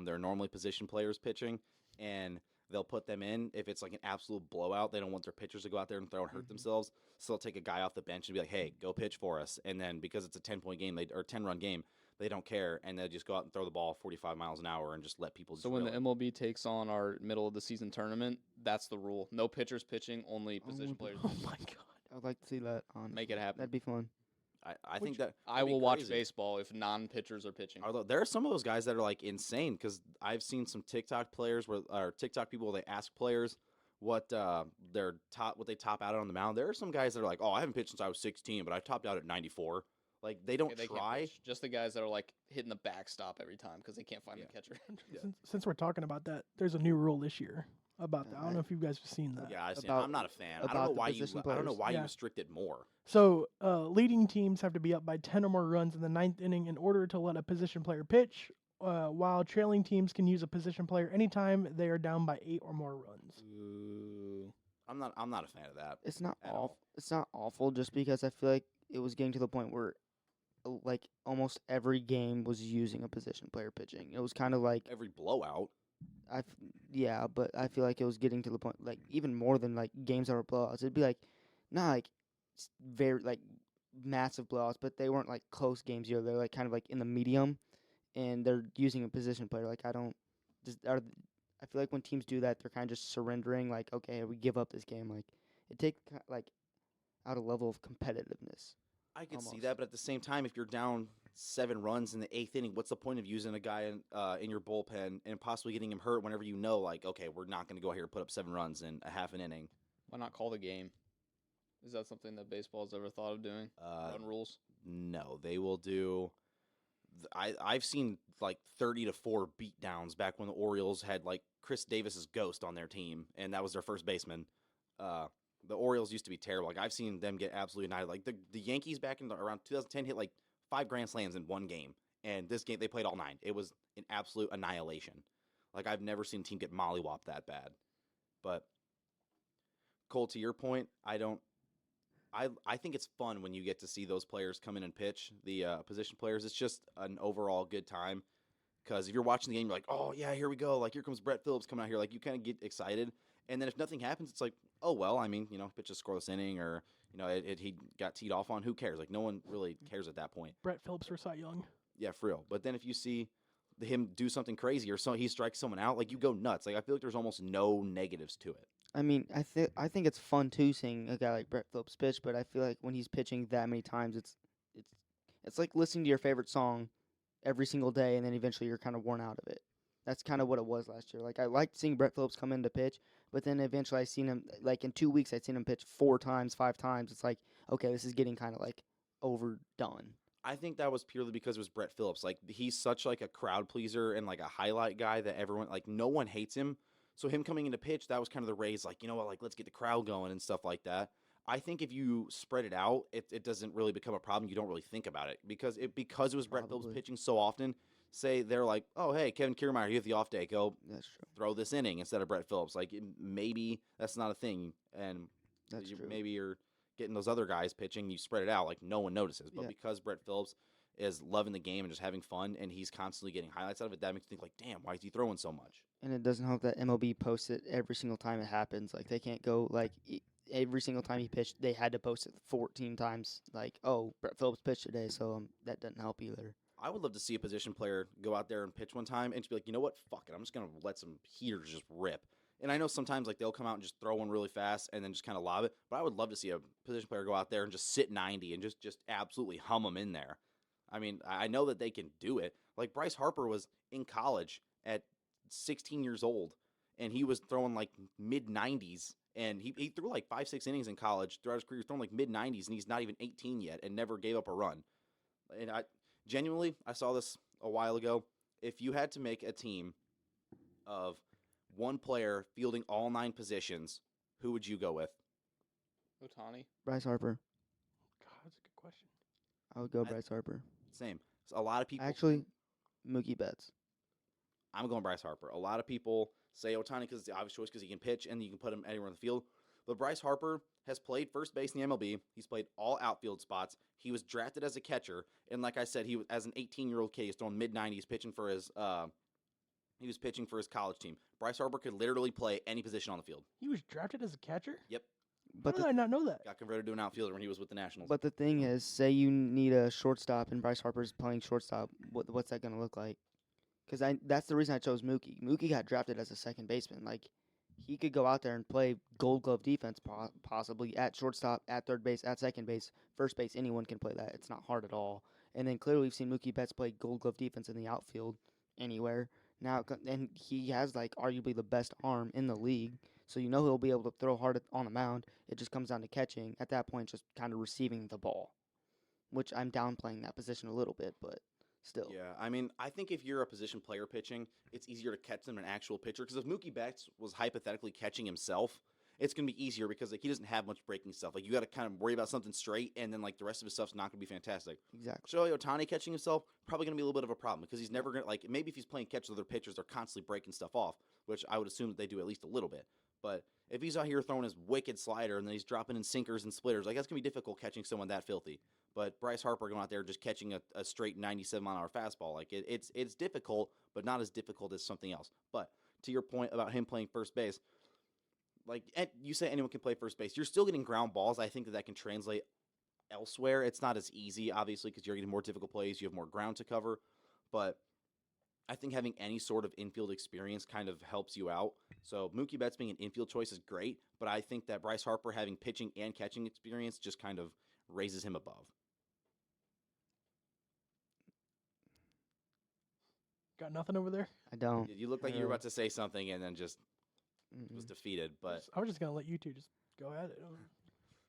Speaker 1: They're normally position players pitching, and they'll put them in if it's like an absolute blowout. They don't want their pitchers to go out there and throw and hurt themselves, so they'll take a guy off the bench and be like, "Hey, go pitch for us." And then because it's a 10-point game, or 10-run game, they don't care, and they'll just go out and throw the ball 45 miles an hour and just let people.
Speaker 3: So when the MLB takes on our middle of the season tournament, that's the rule: no pitchers pitching, only position players.
Speaker 4: Oh
Speaker 3: pitching.
Speaker 4: my god.
Speaker 2: I would like to see that on.
Speaker 3: Make it happen.
Speaker 2: That'd be fun.
Speaker 1: I think that
Speaker 3: I
Speaker 1: that'd be
Speaker 3: will watch
Speaker 1: crazy.
Speaker 3: baseball if non-pitchers are pitching.
Speaker 1: Although there are some of those guys that are like insane because I've seen some TikTok players or TikTok people where they ask players what they top out on the mound. There are some guys that are like, "Oh, I haven't pitched since I was 16, but I topped out at 94." Like they don't
Speaker 3: They can't
Speaker 1: try.
Speaker 3: pitch. Just the guys that are like hitting the backstop every time because they can't find
Speaker 1: Yeah.
Speaker 3: the catcher.
Speaker 1: Yeah.
Speaker 4: Since we're talking about that, there's a new rule this year about that. I don't know if you guys have seen that.
Speaker 1: Yeah, I see.
Speaker 2: About-
Speaker 1: I'm not a fan. I don't
Speaker 2: about
Speaker 1: know
Speaker 2: the
Speaker 1: why
Speaker 2: position
Speaker 1: I don't know
Speaker 2: players.
Speaker 1: why you
Speaker 4: Yeah.
Speaker 1: restrict it more.
Speaker 4: So, leading teams have to be up by 10 or more runs in the 9th inning in order to let a position player pitch, while trailing teams can use a position player anytime they are down by 8 or more runs.
Speaker 3: Ooh.
Speaker 1: I'm not a fan of that.
Speaker 2: It's not
Speaker 1: At
Speaker 2: awful.
Speaker 1: all.
Speaker 2: It's not awful just because I feel like it was getting to the point where like almost every game was using a position player pitching. It was kind of like
Speaker 1: Every blowout.
Speaker 2: yeah, but I feel like it was getting to the point like even more than like games that were blowouts. It'd be like not like very like massive blowouts, but they weren't like close games either. They're like kind of like in the medium, and they're using a position player. Like I don't just are. I feel like when teams do that, they're kind of just surrendering. Like okay, we give up this game. Like it takes like out a level of competitiveness.
Speaker 1: I could see
Speaker 2: Almost.
Speaker 1: that, but at the same time, if you're down 7 runs in the 8th inning, what's the point of using a guy in your bullpen and possibly getting him hurt whenever you know, like, okay, we're not going to go here and put up 7 runs in a half an inning?
Speaker 3: Why not call the game? Is that something that baseball's ever thought of doing? Run rules?
Speaker 1: No, they will do. I've seen like 30-4 beatdowns back when the Orioles had like Chris Davis's ghost on their team, and that was their first baseman. The Orioles used to be terrible. Like I've seen them get absolutely annihilated. Like the Yankees back in around 2010 hit like 5 grand slams in one game, and this game they played all 9. It was an absolute annihilation. Like I've never seen a team get mollywopped that bad. But Cole, to your point, I think it's fun when you get to see those players come in and pitch, the position players. It's just an overall good time. Because if you're watching the game, you're like, oh, yeah, here we go. Like, here comes Brett Phillips coming out here. Like, you kind of get excited. And then if nothing happens, it's like, oh, well, I mean, pitch a scoreless inning or, he got teed off on. Who cares? Like, no one really cares at that point.
Speaker 4: Brett Phillips or Cy Young.
Speaker 1: Yeah, for real. But then if you see him do something crazy or he strikes someone out, like, you go nuts. Like, I feel like there's almost no negatives to it.
Speaker 2: I mean, I think it's fun too seeing a guy like Brett Phillips pitch, but I feel like when he's pitching that many times, it's like listening to your favorite song every single day, and then eventually you're kind of worn out of it. That's kind of what it was last year. Like I liked seeing Brett Phillips come in to pitch, but then eventually I seen him like in 2 weeks I'd seen him pitch 4 times, 5 times. It's like okay, this is getting kind of like overdone.
Speaker 1: I think that was purely because it was Brett Phillips. Like he's such like a crowd pleaser and like a highlight guy that everyone like no one hates him. So him coming into pitch, that was kind of the raise, like, you know what, like, let's get the crowd going and stuff like that. I think if you spread it out, it doesn't really become a problem. You don't really think about it because it was Brett Phillips pitching so often. Say they're like, oh, hey, Kevin Kiermaier, you have the off day. Go throw this inning instead of Brett Phillips. Like, maybe that's not a thing. And maybe you're getting those other guys pitching. You spread it out like no one notices. But because Brett Phillips is loving the game and just having fun, and he's constantly getting highlights out of it, that makes you think, like, damn, why is he throwing so much?
Speaker 2: And it doesn't help that MLB posts it every single time it happens. Like, they can't go, like, every single time he pitched, they had to post it 14 times. Like, oh, Brett Phillips pitched today, so that doesn't help either.
Speaker 1: I would love to see a position player go out there and pitch one time and just be like, you know what, fuck it, I'm just going to let some heaters just rip. And I know sometimes, like, they'll come out and just throw one really fast and then just kind of lob it, but I would love to see a position player go out there and just sit 90 and just absolutely hum them in there. I mean, I know that they can do it. Like, Bryce Harper was in college at 16 years old, and he was throwing, like, mid-90s, and he threw, like, 5-6 innings in college throughout his career. He's throwing, like, mid-90s, and he's not even 18 yet and never gave up a run. And I saw this a while ago. If you had to make a team of one player fielding all 9 positions, who would you go with?
Speaker 3: Ohtani.
Speaker 2: Bryce Harper.
Speaker 4: God, that's a good question.
Speaker 2: I would go Bryce Harper.
Speaker 1: Same. So a lot of people...
Speaker 2: Actually, Mookie Betts.
Speaker 1: I'm going Bryce Harper. A lot of people say Ohtani because it's the obvious choice because he can pitch and you can put him anywhere in the field. But Bryce Harper has played first base in the MLB. He's played all outfield spots. He was drafted as a catcher. And like I said, he was, as an 18-year-old kid, he's throwing mid-90s, pitching for his he was pitching for his college team. Bryce Harper could literally play any position on the field.
Speaker 4: He was drafted as a catcher?
Speaker 1: Yep.
Speaker 4: How did I not know that?
Speaker 1: Got converted to an outfielder when he was with the Nationals.
Speaker 2: But the thing is, say you need a shortstop and Bryce Harper's playing shortstop, what's that going to look like? Because that's the reason I chose Mookie. Mookie got drafted as a second baseman. Like, he could go out there and play Gold Glove defense possibly at shortstop, at third base, at second base, first base. Anyone can play that. It's not hard at all. And then clearly we've seen Mookie Betts play Gold Glove defense in the outfield anywhere. Now, and he has, like, arguably the best arm in the league. So you know he'll be able to throw hard on the mound. It just comes down to catching. At that point, just kind of receiving the ball, which I'm downplaying that position a little bit, but still.
Speaker 1: Yeah, I mean, I think if you're a position player pitching, it's easier to catch than an actual pitcher. Because if Mookie Betts was hypothetically catching himself, it's going to be easier because like he doesn't have much breaking stuff. Like you got to kind of worry about something straight, and then like the rest of his stuff's not going to be fantastic.
Speaker 2: Exactly.
Speaker 1: Shohei Ohtani catching himself probably going to be a little bit of a problem because he's never going to like maybe if he's playing catch with other pitchers, they're constantly breaking stuff off, which I would assume that they do at least a little bit. But if he's out here throwing his wicked slider and then he's dropping in sinkers and splitters, like that's going to be difficult catching someone that filthy. But Bryce Harper going out there just catching a straight 97-mile-an-hour fastball, like it's difficult, but not as difficult as something else. But to your point about him playing first base, like you say anyone can play first base. You're still getting ground balls. I think that can translate elsewhere. It's not as easy, obviously, because you're getting more difficult plays. You have more ground to cover. But I think having any sort of infield experience kind of helps you out. So Mookie Betts being an infield choice is great, but I think that Bryce Harper having pitching and catching experience just kind of raises him above.
Speaker 4: Got nothing over there?
Speaker 2: I don't.
Speaker 1: You look like you were about to say something and then just was defeated. But
Speaker 4: I was just going to let you two just go at it.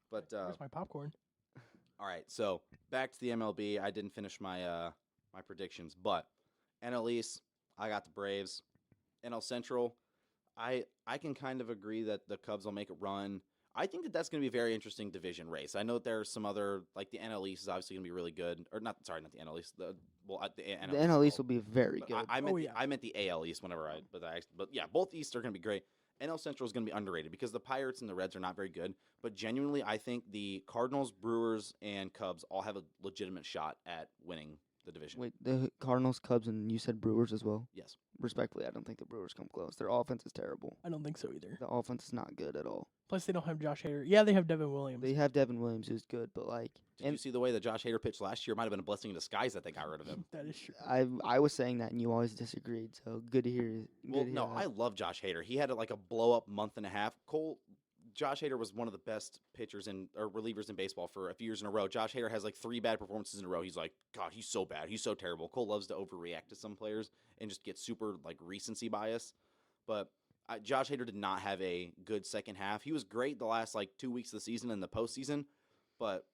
Speaker 1: but
Speaker 4: Where's my popcorn?
Speaker 1: all right, so back to the MLB. I didn't finish my my predictions, but NL East, I got the Braves. NL Central, I can kind of agree that the Cubs will make a run. I think that that's going to be a very interesting division race. I know that there's some other, like the NL East is obviously going to be really good. Or not, sorry, not the NL East. The
Speaker 2: NL East will be very
Speaker 1: But
Speaker 2: good.
Speaker 1: I meant the AL East whenever but yeah, both East are going to be great. NL Central is going to be underrated because the Pirates and the Reds are not very good. But genuinely, I think the Cardinals, Brewers, and Cubs all have a legitimate shot at winning the division.
Speaker 2: Wait, the Cardinals, Cubs, and you said Brewers as well?
Speaker 1: Yes.
Speaker 2: Respectfully, I don't think the Brewers come close. Their offense is terrible.
Speaker 4: I don't think so either.
Speaker 2: The offense is not good at all.
Speaker 4: Plus, they don't have Josh Hader. Yeah, they have Devin Williams.
Speaker 2: They have Devin Williams, who's good, but like,
Speaker 1: Did you see the way that Josh Hader pitched last year? Might have been a blessing in disguise that they got rid of him.
Speaker 4: That is true.
Speaker 2: I was saying that, and you always disagreed. So good to hear.
Speaker 1: Well, no, I love Josh Hader. He had like a blow up month and a half. Josh Hader was one of the best pitchers or relievers in baseball for a few years in a row. Josh Hader has like 3 bad performances in a row. He's like, God, he's so bad. He's so terrible. Cole loves to overreact to some players and just get super like recency bias. But Josh Hader did not have a good second half. He was great the last like 2 weeks of the season and the postseason. But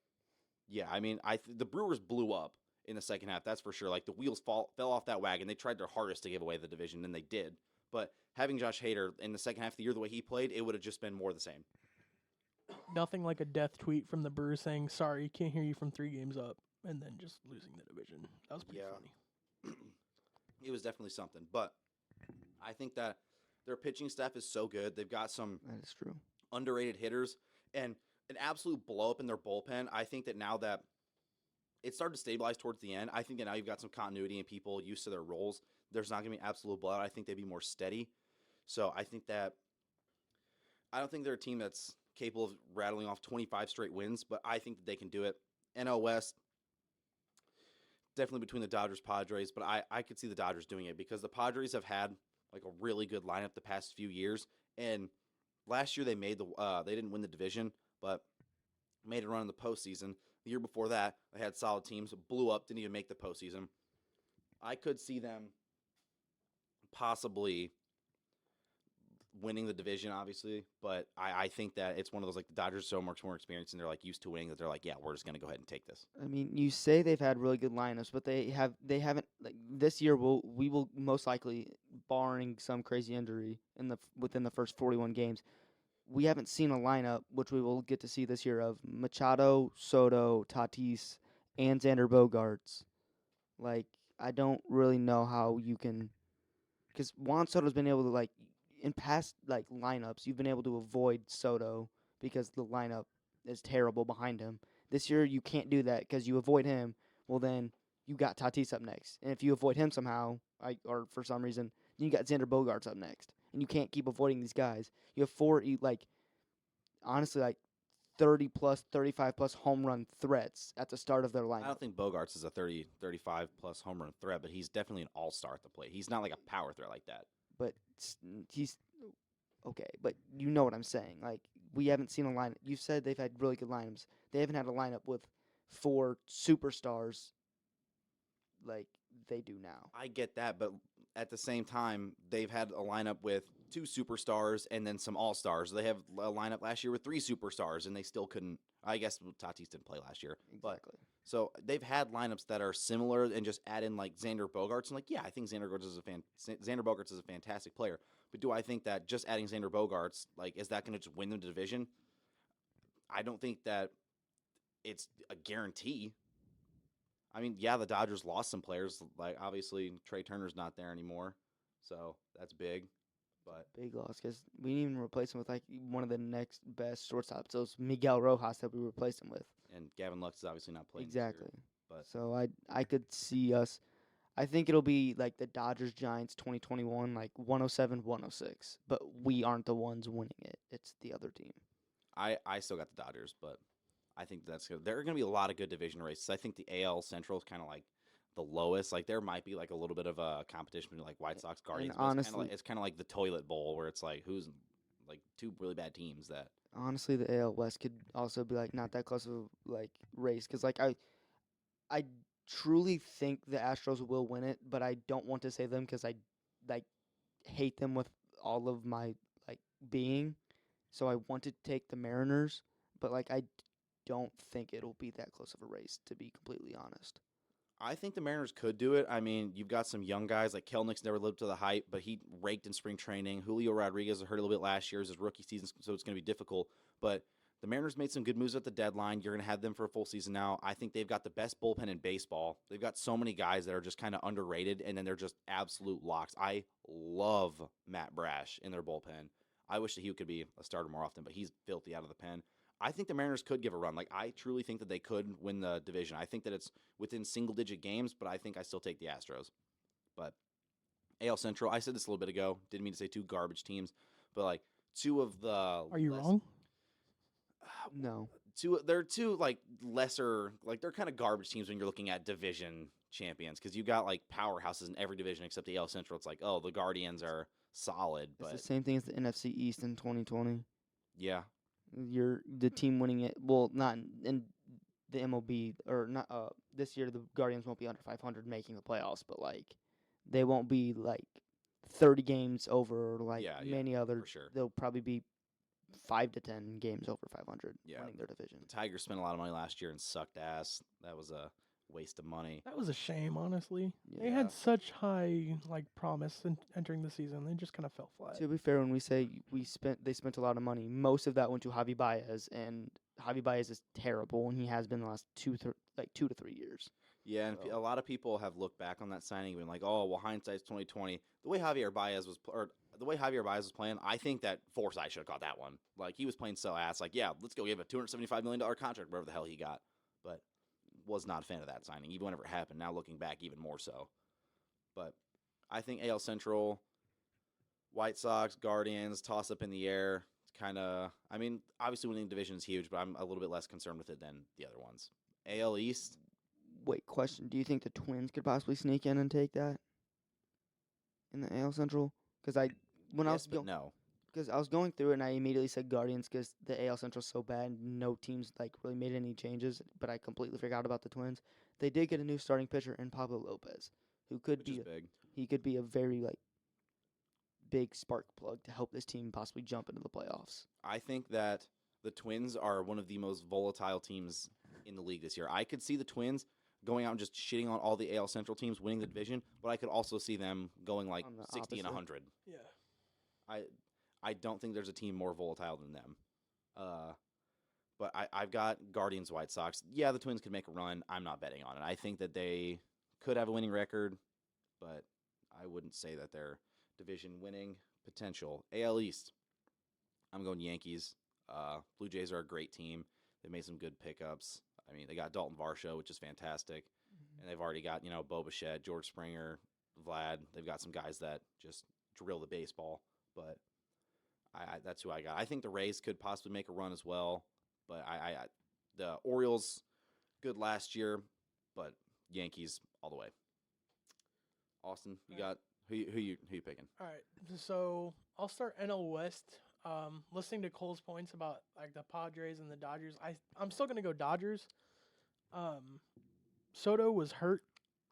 Speaker 1: yeah, I mean, the Brewers blew up in the second half. That's for sure. Like the wheels fell off that wagon. They tried their hardest to give away the division, and they did. But having Josh Hader in the second half of the year the way he played, it would have just been more of the same.
Speaker 4: Nothing like a death tweet from the Brewers saying, sorry, can't hear you from 3 games up, and then just losing the division. That was pretty funny.
Speaker 1: It was definitely something. But I think that their pitching staff is so good. They've got some
Speaker 2: That is true.
Speaker 1: underrated hitters and an absolute blow up in their bullpen. I think that now that it started to stabilize towards the end, I think that now you've got some continuity and people used to their roles. There's not going to be absolute blowout. I think they'd be more steady. So I think that I don't think they're a team that's capable of rattling off 25 straight wins, but I think that they can do it. NL West, definitely between the Dodgers, Padres, but I could see the Dodgers doing it because the Padres have had like a really good lineup the past few years, and last year they didn't win the division, but made a run in the postseason. The year before that, they had solid teams, blew up, didn't even make the postseason. I could see them possibly winning the division, obviously, but I think that it's one of those, like, the Dodgers are so much more experienced and they're like used to winning that they're like, yeah, we're just going to go ahead and take this.
Speaker 2: I mean, you say they've had really good lineups, but they haven't like this year. We will most likely, barring some crazy injury within the first 41 games, we haven't seen a lineup which we will get to see this year of Machado, Soto, Tatis, and Xander Bogaerts. Like, I don't really know how you can, because Juan Soto's been able to, like, in past like lineups, you've been able to avoid Soto because the lineup is terrible behind him. This year, you can't do that because you avoid him. Well, then you got Tatis up next, and if you avoid him somehow, or for some reason, then you got Xander Bogaerts up next, and you can't keep avoiding these guys. You have 4, like, honestly, like 30 plus, 35 plus home run threats at the start of their lineup.
Speaker 1: I don't think Bogarts is a 30, 35 plus home run threat, but he's definitely an all-star at the plate. He's not like a power threat like that.
Speaker 2: But he's okay. But you know what I'm saying. Like, we haven't seen a lineup. You said they've had really good lineups. They haven't had a lineup with 4 superstars like they do now.
Speaker 1: I get that, but at the same time, they've had a lineup with 2 superstars and then some all-stars. They have a lineup last year with 3 superstars, and they still couldn't. I guess Tatis didn't play last year.
Speaker 2: Exactly.
Speaker 1: So they've had lineups that are similar and just add in like Xander Bogaerts. And like, yeah, I think Xander Bogaerts is a fantastic player. But do I think that just adding Xander Bogaerts, like, is that going to just win the division? I don't think that it's a guarantee. I mean, yeah, the Dodgers lost some players. Like, obviously, Trey Turner's not there anymore. So that's big. But
Speaker 2: Big loss because we didn't even replace him with like one of the next best shortstops. So it's Miguel Rojas that we replaced him with.
Speaker 1: and Gavin Lux is obviously not playing this year,
Speaker 2: Exactly.
Speaker 1: but
Speaker 2: So I could see us. I think it'll be like the Dodgers Giants 2021, like 107, 106. But we aren't the ones winning it. It's the other team.
Speaker 1: I still got the Dodgers, but I think that's good. There are going to be a lot of good division races. I think the AL Central is kind of like the lowest. Like there might be like a little bit of a competition between like White Sox, Guardians. But
Speaker 2: honestly-
Speaker 1: it's kind of like the toilet bowl where it's like who's like two really bad teams that.
Speaker 2: Honestly, the AL West could also be like not that close of like race because like I truly think the Astros will win it, but I don't want to say them because I like hate them with all of my like being. So I want to take the Mariners, but like I don't think it'll be that close of a race to be completely honest.
Speaker 1: I think the Mariners could do it. I mean, you've got some young guys like Kelnick's never lived to the hype, but he raked in spring training. Julio Rodriguez hurt a little bit last year as his rookie season, so it's going to be difficult. But the Mariners made some good moves at the deadline. You're going to have them for a full season now. I think they've got the best bullpen in baseball. They've got so many guys that are just kind of underrated, and then they're just absolute locks. I love Matt Brash in their bullpen. I wish that he could be a starter more often, but he's filthy out of the pen. I think the Mariners could give a run. Like I truly think that they could win the division. I think that it's within single-digit games, but I think I still take the Astros. But AL Central, I said this a little bit ago. Didn't mean to say two garbage teams, but like two of the.
Speaker 4: Are you wrong?
Speaker 2: No.
Speaker 1: They're two like lesser, like they're kind of garbage teams when you're looking at division champions because you've got like powerhouses in every division except the AL Central. It's like, oh, the Guardians are solid,
Speaker 2: It's
Speaker 1: but
Speaker 2: the same thing as the NFC East in 2020.
Speaker 1: yeah,
Speaker 2: You're the team winning it. Well, not in the MLB or not. This year the Guardians won't be under 500 making the playoffs, but like they won't be like 30 games over like
Speaker 1: Yeah,
Speaker 2: many other.
Speaker 1: for sure.
Speaker 2: They'll probably be 5 to 10 games over 500
Speaker 1: Yeah.
Speaker 2: winning their division.
Speaker 1: The Tigers spent a lot of money last year and sucked ass. That was a waste of money.
Speaker 4: That was a shame, honestly. They
Speaker 1: Yeah.
Speaker 4: had such high like promise in entering the season. They just kind of fell flat.
Speaker 2: To be fair, when we say they spent a lot of money, most of that went to Javi Baez, and Javi Baez is terrible, and he has been the last 2 to 3 years.
Speaker 1: Yeah, and
Speaker 2: So-
Speaker 1: a lot of people have looked back on that signing and been like, "Oh, well, hindsight's 2020." The way Javier Baez was, playing, I think that Forsythe should have caught that one. Like he was playing so ass. Like, yeah, let's go give a $275 million contract, whatever the hell he got. But was not a fan of that signing, even whenever it happened. Now looking back, even more so. But I think AL Central, White Sox, Guardians, toss up in the air. It's kind of, I mean, obviously winning the division is huge, but I'm a little bit less concerned with it than the other ones. AL East.
Speaker 2: Wait, question: do you think the Twins could possibly sneak in and take that in the AL Central? Because I
Speaker 1: Yes, but no.
Speaker 2: Because I was going through it and I immediately said Guardians because the AL Central's so bad and no teams like really made any changes. But I completely forgot about the Twins. They did get a new starting pitcher in Pablo Lopez, who could
Speaker 1: Which
Speaker 2: be
Speaker 1: is big.
Speaker 2: he could be a very like big spark plug to help this team possibly jump into the playoffs.
Speaker 1: I think that the Twins are one of the most volatile teams in the league this year. I could see the Twins going out and just shitting on all the AL Central teams, winning the division, but I could also see them going like
Speaker 2: On the
Speaker 1: 60 and
Speaker 2: opposite.
Speaker 1: 100.
Speaker 4: Yeah.
Speaker 1: I don't think there's a team more volatile than them. But I've got Guardians, White Sox. Yeah, the Twins could make a run. I'm not betting on it. I think that they could have a winning record, but I wouldn't say that they're division winning potential. AL East, I'm going Yankees. Blue Jays are a great team. They made some good pickups. I mean, they got Dalton Varsho, which is fantastic. And they've already got, Bo Bichette, George Springer, Vlad. They've got some guys that just drill the baseball. But that's who I got. I think the Rays could possibly make a run as well. But the Orioles, good last year. But Yankees all the way. Austin, you got who you picking?
Speaker 4: All right, so I'll start NL West. Listening to Cole's points about like the Padres and the Dodgers, I'm still gonna go Dodgers. Soto was hurt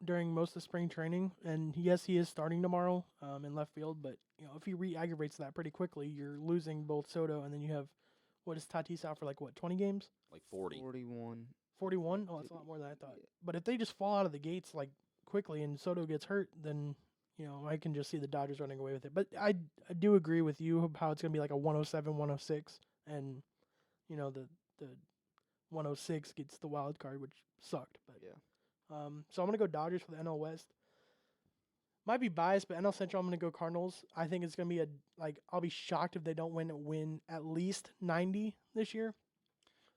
Speaker 4: during most of spring training, and yes, he is starting tomorrow in left field. But if he re-aggravates that pretty quickly, you're losing both Soto, and then you have what is Tatis out for like what 20 games?
Speaker 1: Like 40.
Speaker 2: 41.
Speaker 4: 41? Oh, that's a lot more than I thought. But if they just fall out of the gates like quickly and Soto gets hurt, then I can just see the Dodgers running away with it. But I do agree with you how it's going to be like a 107, 106, and the 106 gets the wild card, which sucked. But
Speaker 2: Yeah.
Speaker 4: so I'm going to go Dodgers for the NL West. Might be biased, but NL Central, I'm going to go Cardinals. I think it's going to be I'll be shocked if they don't win at least 90 this year.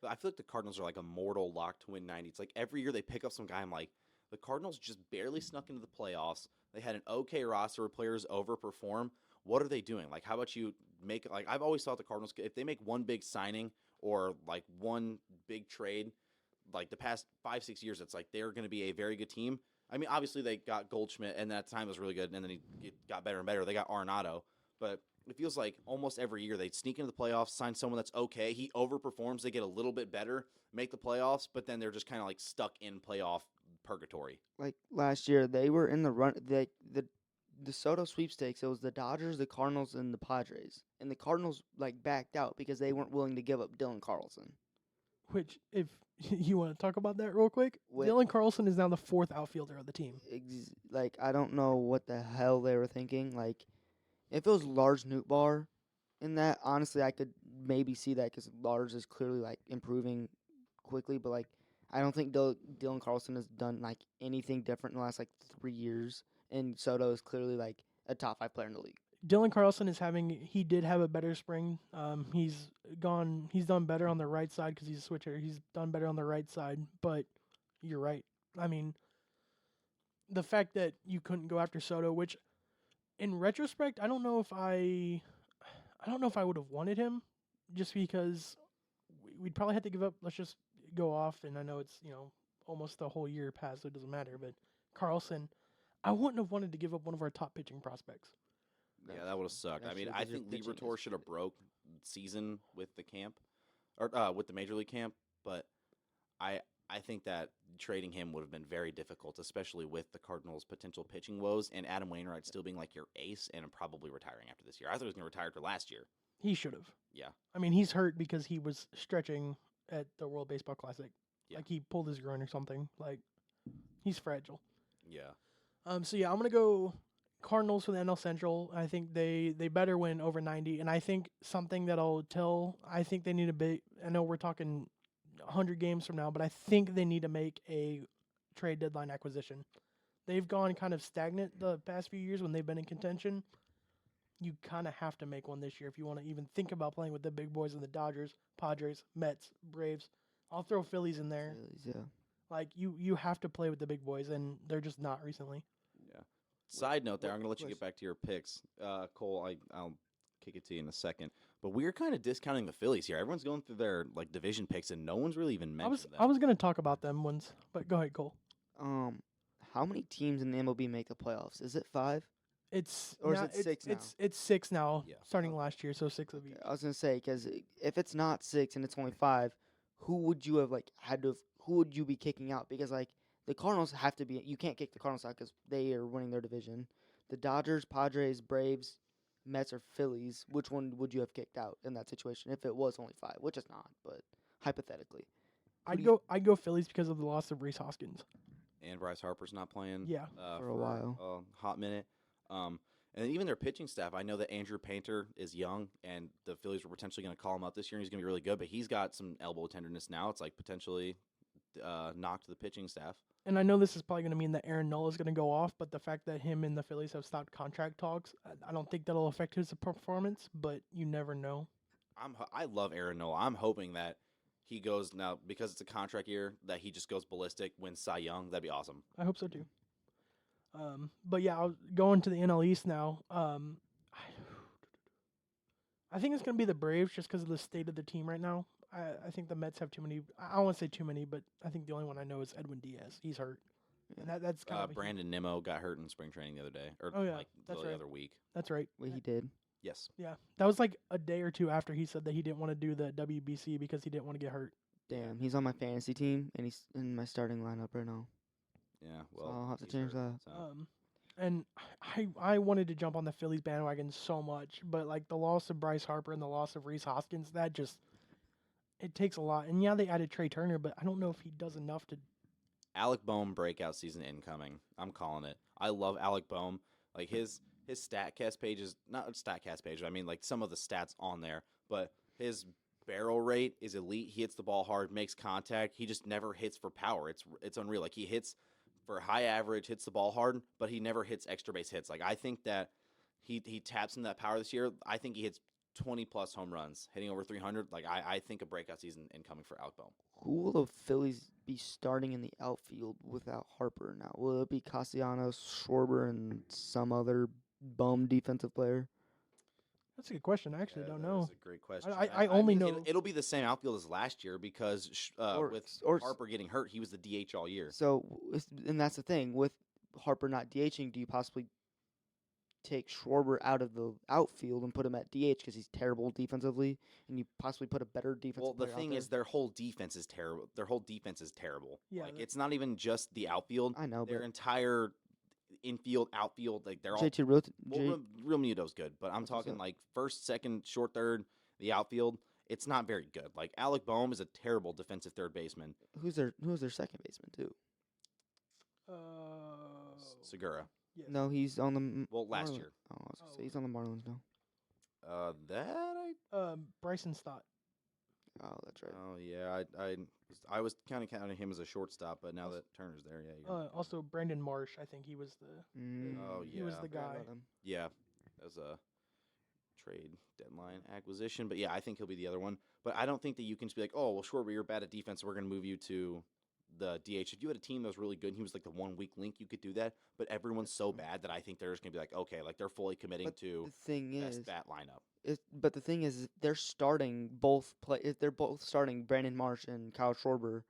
Speaker 1: But I feel like the Cardinals are like a mortal lock to win 90. It's like every year they pick up some guy. I'm like, the Cardinals just barely snuck into the playoffs. They had an okay roster where players overperform. What are they doing? Like, how about you make, like, I've always thought the Cardinals, if they make one big signing or like one big trade, like the past 5-6 years, it's like they're going to be a very good team. I mean, obviously they got Goldschmidt, and that time was really good, and then he got better and better. They got Arenado, but it feels like almost every year they sneak into the playoffs, sign someone that's okay. He overperforms, they get a little bit better, make the playoffs, but then they're just kind of like stuck in playoff purgatory.
Speaker 2: Like last year, they were in the run. The Soto sweepstakes. It was the Dodgers, the Cardinals, and the Padres. And the Cardinals like backed out because they weren't willing to give up Dylan Carlson.
Speaker 4: Which, if you want to talk about that real quick, Dylan Carlson is now the 4th outfielder of the team.
Speaker 2: Like, I don't know what the hell they were thinking. Like, if it was Lars Nootbaar in that, honestly, I could maybe see that because Lars is clearly like improving quickly. But like, I don't think Dylan Carlson has done like anything different in the last like 3 years. And Soto is clearly like a top 5 player in the league.
Speaker 4: Dylan Carlson he did have a better spring. He's done better on the right side because he's a switcher. He's done better on the right side, but you're right. I mean, the fact that you couldn't go after Soto, which in retrospect, I don't know if I would have wanted him just because we'd probably have to give up. Let's just go off. And I know it's, almost the whole year passed, so it doesn't matter, but Carlson, I wouldn't have wanted to give up one of our top pitching prospects.
Speaker 1: Yeah, that would have sucked. I mean, I think Liberatore should have broke season with the camp, or with the Major League camp. But I think that trading him would have been very difficult, especially with the Cardinals' potential pitching woes and Adam Wainwright still being like your ace and probably retiring after this year. I thought he was going to retire after last year.
Speaker 4: He should have.
Speaker 1: Yeah.
Speaker 4: I mean, he's hurt because he was stretching at the World Baseball Classic.
Speaker 1: Yeah.
Speaker 4: Like he pulled his groin or something. Like he's fragile.
Speaker 1: Yeah.
Speaker 4: So yeah, I'm gonna go Cardinals for the NL Central. I think they better win over 90, and I think something I think they need a bit. I know we're talking 100 games from now, but I think they need to make a trade deadline acquisition. They've gone kind of stagnant the past few years when they've been in contention. You kind of have to make one this year if you want to even think about playing with the big boys and the Dodgers, Padres, Mets, Braves. I'll throw Phillies in there.
Speaker 2: Yeah.
Speaker 4: Like you have to play with the big boys, and they're just not recently.
Speaker 1: Yeah. Side note there, I'm going to let you get back to your picks. Cole, I'll kick it to you in a second. But we're kind of discounting the Phillies here. Everyone's going through their like division picks, and no one's really even mentioned them.
Speaker 4: I was going to talk about them once, but go ahead, Cole.
Speaker 2: How many teams in the MLB make the playoffs? Is it 5?
Speaker 4: Is
Speaker 2: it 6 now?
Speaker 4: It's 6 now,
Speaker 1: Yeah.
Speaker 4: starting last year, so 6 of each.
Speaker 2: I was gonna say because if it's not 6 and it's only 5, who would you have who would you be kicking out? Because like the Cardinals have to be. You can't kick the Cardinals out because they are winning their division. The Dodgers, Padres, Braves, Mets, or Phillies. Which one would you have kicked out in that situation if it was only 5? Which is not, but hypothetically.
Speaker 4: I'd go Phillies because of the loss of Rhys Hoskins.
Speaker 1: And Bryce Harper's not playing.
Speaker 4: Yeah.
Speaker 2: For a while.
Speaker 1: A hot minute. And even their pitching staff, I know that Andrew Painter is young, and the Phillies were potentially going to call him up this year, and he's going to be really good, but he's got some elbow tenderness now. It's like potentially knocked the pitching staff.
Speaker 4: And I know this is probably going to mean that Aaron Nola is going to go off, but the fact that him and the Phillies have stopped contract talks, I don't think that'll affect his performance, but you never know.
Speaker 1: I love Aaron Nola. I'm hoping that he goes now, because it's a contract year, that he just goes ballistic, wins Cy Young. That'd be awesome.
Speaker 4: I hope so too. But yeah, I'll go into the NL East now. I think it's going to be the Braves just because of the state of the team right now. I think the Mets have too many. I don't want to say too many, but I think the only one I know is Edwin Diaz. He's hurt. And that's kind of
Speaker 1: Brandon Nimmo got hurt in spring training the other day, or
Speaker 4: that's
Speaker 1: the
Speaker 4: right.
Speaker 1: other week.
Speaker 4: That's right.
Speaker 2: Wait, he did.
Speaker 1: Yes.
Speaker 4: Yeah, that was like a day or two after he said that he didn't want to do the WBC because he didn't want to get hurt.
Speaker 2: Damn, he's on my fantasy team and he's in my starting lineup right now.
Speaker 1: Yeah, well,
Speaker 2: So I'll have to
Speaker 1: he's
Speaker 2: change
Speaker 1: hurt,
Speaker 2: that.
Speaker 1: so.
Speaker 4: And I wanted to jump on the Phillies bandwagon so much, but like the loss of Bryce Harper and the loss of Rhys Hoskins, it takes a lot. And yeah, they added Trey Turner, but I don't know if he does enough to.
Speaker 1: Alec Boehm breakout season incoming. I'm calling it. I love Alec Boehm. Like his StatCast page is not StatCast page. I mean like some of the stats on there, but his barrel rate is elite. He hits the ball hard, makes contact. He just never hits for power. It's unreal. Like he hits for high average, hits the ball hard, but he never hits extra base hits. Like I think that he taps into that power this year. I think he hits 20 plus home runs, hitting over 300. Like I think a breakout season incoming for Alec Bohm.
Speaker 2: Who will the Phillies be starting in the outfield without Harper now? Will it be Castellanos, Schwarber, and some other bum defensive player?
Speaker 4: That's a good question. I actually don't know.
Speaker 1: That's a great question.
Speaker 4: I only know
Speaker 1: it'll be the same outfield as last year because with Harper getting hurt, he was the DH all year.
Speaker 2: So, and that's the thing with Harper not DHing. Do you possibly take Schwarber out of the outfield and put him at DH because he's terrible defensively, and you possibly put a better defensive
Speaker 1: Well, the
Speaker 2: player out
Speaker 1: thing
Speaker 2: there?
Speaker 1: is, their whole defense is terrible. Their whole defense is terrible.
Speaker 4: Yeah,
Speaker 1: Like it's not even just the outfield.
Speaker 2: I know,
Speaker 1: Their
Speaker 2: but
Speaker 1: entire infield, outfield, like they're all.
Speaker 2: JT Real,
Speaker 1: Well, Real Muto's good, but I'm
Speaker 2: That's what's
Speaker 1: talking
Speaker 2: up.
Speaker 1: like first, second, short, third, the outfield. It's not very good. Like Alec Bohm is a terrible defensive third baseman.
Speaker 2: who's their second baseman too?
Speaker 1: Segura.
Speaker 4: Yes.
Speaker 2: No, he's on the
Speaker 1: Well, last
Speaker 2: Marlins.
Speaker 1: year.
Speaker 2: Oh, I was gonna say he's on the Marlins now.
Speaker 4: Bryson Stott.
Speaker 2: Oh, that's right.
Speaker 1: Oh yeah, I was kind of counting him as a shortstop, but now that Turner's there, yeah. You're right.
Speaker 4: Also Brandon Marsh. I think he was the
Speaker 1: Oh,
Speaker 4: he was
Speaker 1: yeah.
Speaker 4: the
Speaker 2: Forgot
Speaker 4: guy.
Speaker 2: about him.
Speaker 1: Yeah, as a trade deadline acquisition. But yeah, I think he'll be the other one. But I don't think that you can just be like, oh, well, sure, but you're bad at defense, so we're going to move you to the DH. If you had a team that was really good and he was like the 1 weak link, you could do that. But everyone's so bad that I think they're just going to be like, okay, like they're fully committing
Speaker 2: But
Speaker 1: to
Speaker 2: the thing
Speaker 1: best
Speaker 2: is,
Speaker 1: bat lineup.
Speaker 2: but the thing is, they're starting both play. If they're both starting Brandon Marsh and Kyle Schwarber,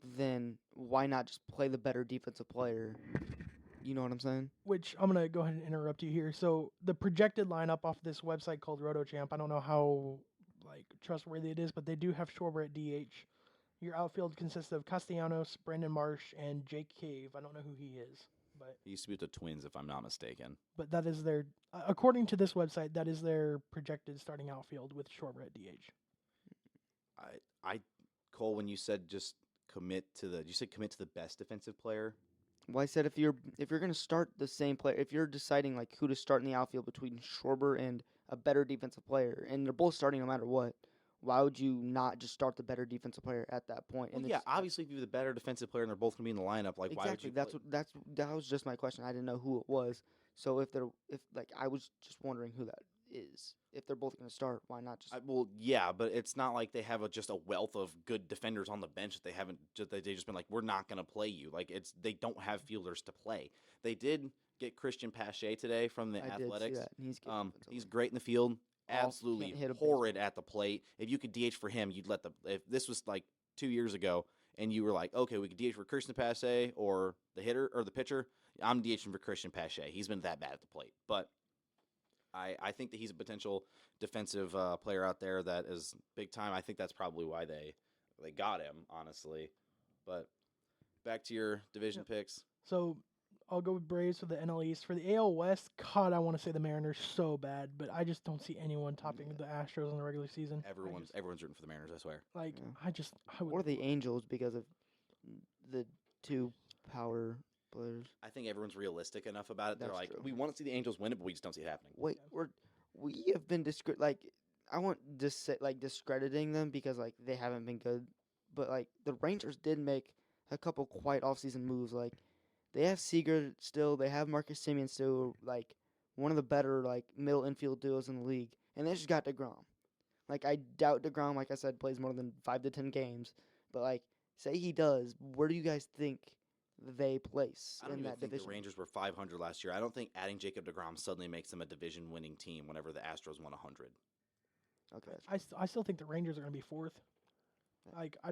Speaker 2: then why not just play the better defensive player? You know what I'm saying?
Speaker 4: Which I'm gonna go ahead and interrupt you here. So the projected lineup off this website called RotoChamp. I don't know how like trustworthy it is, but they do have Schwarber at DH. Your outfield consists of Castellanos, Brandon Marsh, and Jake Cave. I don't know who he is, but
Speaker 1: He used to be with the Twins, if I'm not mistaken.
Speaker 4: that is their according to this website, that is their projected starting outfield with Schwarber at DH.
Speaker 1: Cole, when you said just commit to the best defensive player.
Speaker 2: Well, I said if you're gonna start the same player, if you're deciding like who to start in the outfield between Schwarber and a better defensive player, and they're both starting no matter what, why would you not just start the better defensive player at that point?
Speaker 1: Well,
Speaker 2: And
Speaker 1: yeah,
Speaker 2: it's-
Speaker 1: obviously, if you're the better defensive player and they're both going to be in the lineup, like why would
Speaker 2: exactly.
Speaker 1: you?
Speaker 2: That was just my question. I didn't know who it was. So if I was just wondering who that is. If they're both gonna start, why not just?
Speaker 1: Well, yeah, but it's not like they have just a wealth of good defenders on the bench that they haven't. They just been like, we're not going to play you. Like they don't have fielders to play. They did get Christian Pache today from the
Speaker 2: I did see
Speaker 1: Athletics.
Speaker 2: that. And he's good defensively.
Speaker 1: He's great in the field.
Speaker 2: Can't
Speaker 1: Absolutely
Speaker 2: hit a
Speaker 1: horrid at the plate. If you could DH for him, you'd let the. If this was like 2 years ago, and you were like, okay, we could DH for Christian Pache or the hitter or the pitcher, I'm DHing for Christian Pache. He's been that bad at the plate, but. I think that he's a potential defensive player out there that is big time. I think that's probably why they got him, honestly. But back to your division picks.
Speaker 4: So I'll go with Braves for the NL East. For the AL West, God, I want to say the Mariners so bad, but I just don't see anyone topping the Astros in the regular season.
Speaker 1: Everyone's rooting for the Mariners, I swear.
Speaker 4: Like
Speaker 2: Yeah.
Speaker 4: I would.
Speaker 2: Or the Angels because of the two power players.
Speaker 1: I think everyone's realistic enough about it. They're
Speaker 2: That's
Speaker 1: like,
Speaker 2: true.
Speaker 1: we want to see the Angels win it, but we just don't see it happening.
Speaker 2: Wait, we have been I want discrediting them because like they haven't been good, but like the Rangers did make a couple quite off-season moves. Like they have Seager still, they have Marcus Semien still, like one of the better like middle infield duos in the league, and they just got DeGrom. Like I doubt DeGrom, like I said, plays more than 5 to 10 games, but like say he does, where do you guys think they place
Speaker 1: I don't
Speaker 2: in
Speaker 1: even
Speaker 2: that
Speaker 1: think
Speaker 2: division?
Speaker 1: the Rangers were 500 last year. I don't think adding Jacob deGrom suddenly makes them a division-winning team whenever the Astros won 100.
Speaker 2: Okay.
Speaker 4: I still think the Rangers are going to be fourth.
Speaker 2: Yeah.
Speaker 4: Like I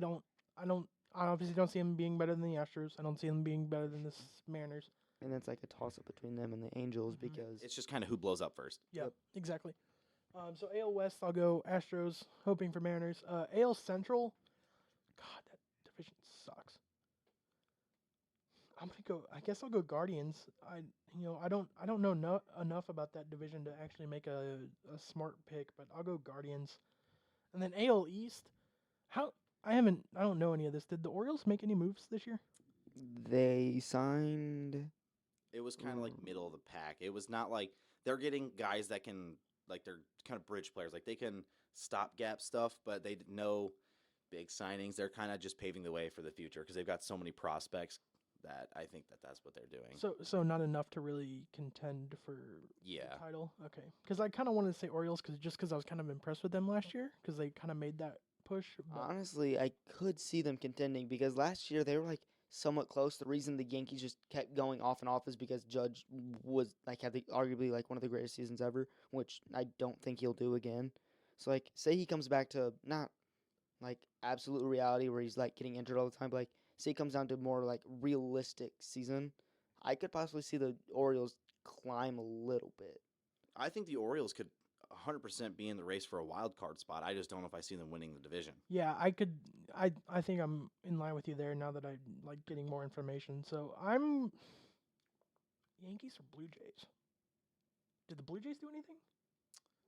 Speaker 4: obviously don't see them being better than the Astros. I don't see them being better than the Mariners.
Speaker 2: And it's like a toss-up between them and the Angels
Speaker 4: Mhm.
Speaker 2: because
Speaker 1: It's just kind of who blows up first.
Speaker 4: Yeah,
Speaker 2: Yep.
Speaker 4: exactly. So AL West, I'll go Astros, hoping for Mariners. AL Central, God, that division sucks. I guess I'll go Guardians. I don't know enough about that division to actually make a smart pick, but I'll go Guardians. And then AL East, I don't know any of this. Did the Orioles make any moves this year?
Speaker 2: they signed.
Speaker 1: It was kind of like middle of the pack. It was not like they're getting guys that can, like, they're kind of bridge players. Like, they can stopgap stuff, but they know big signings. They're kind of just paving the way for the future because they've got so many prospects that I think that that's what they're doing.
Speaker 4: So not enough to really contend for
Speaker 1: Yeah.
Speaker 4: the title. Okay, because I kind of wanted to say Orioles because I was kind of impressed with them last year because they kind of made that push. But
Speaker 2: Honestly, I could see them contending because last year they were like somewhat close. The reason the Yankees just kept going off and off is because Judge was like had the arguably like one of the greatest seasons ever, which I don't think he'll do again. So like, say he comes back to not like absolute reality where he's like getting injured all the time, but like say he comes down to more like realistic season, I could possibly see the Orioles climb a little bit.
Speaker 1: I think the Orioles could 100% be in the race for a wild card spot. I just don't know if I see them winning the division.
Speaker 4: yeah, I could. I think I'm in line with you there now that I like getting more information. So I'm Yankees or Blue Jays. Did the Blue Jays do anything?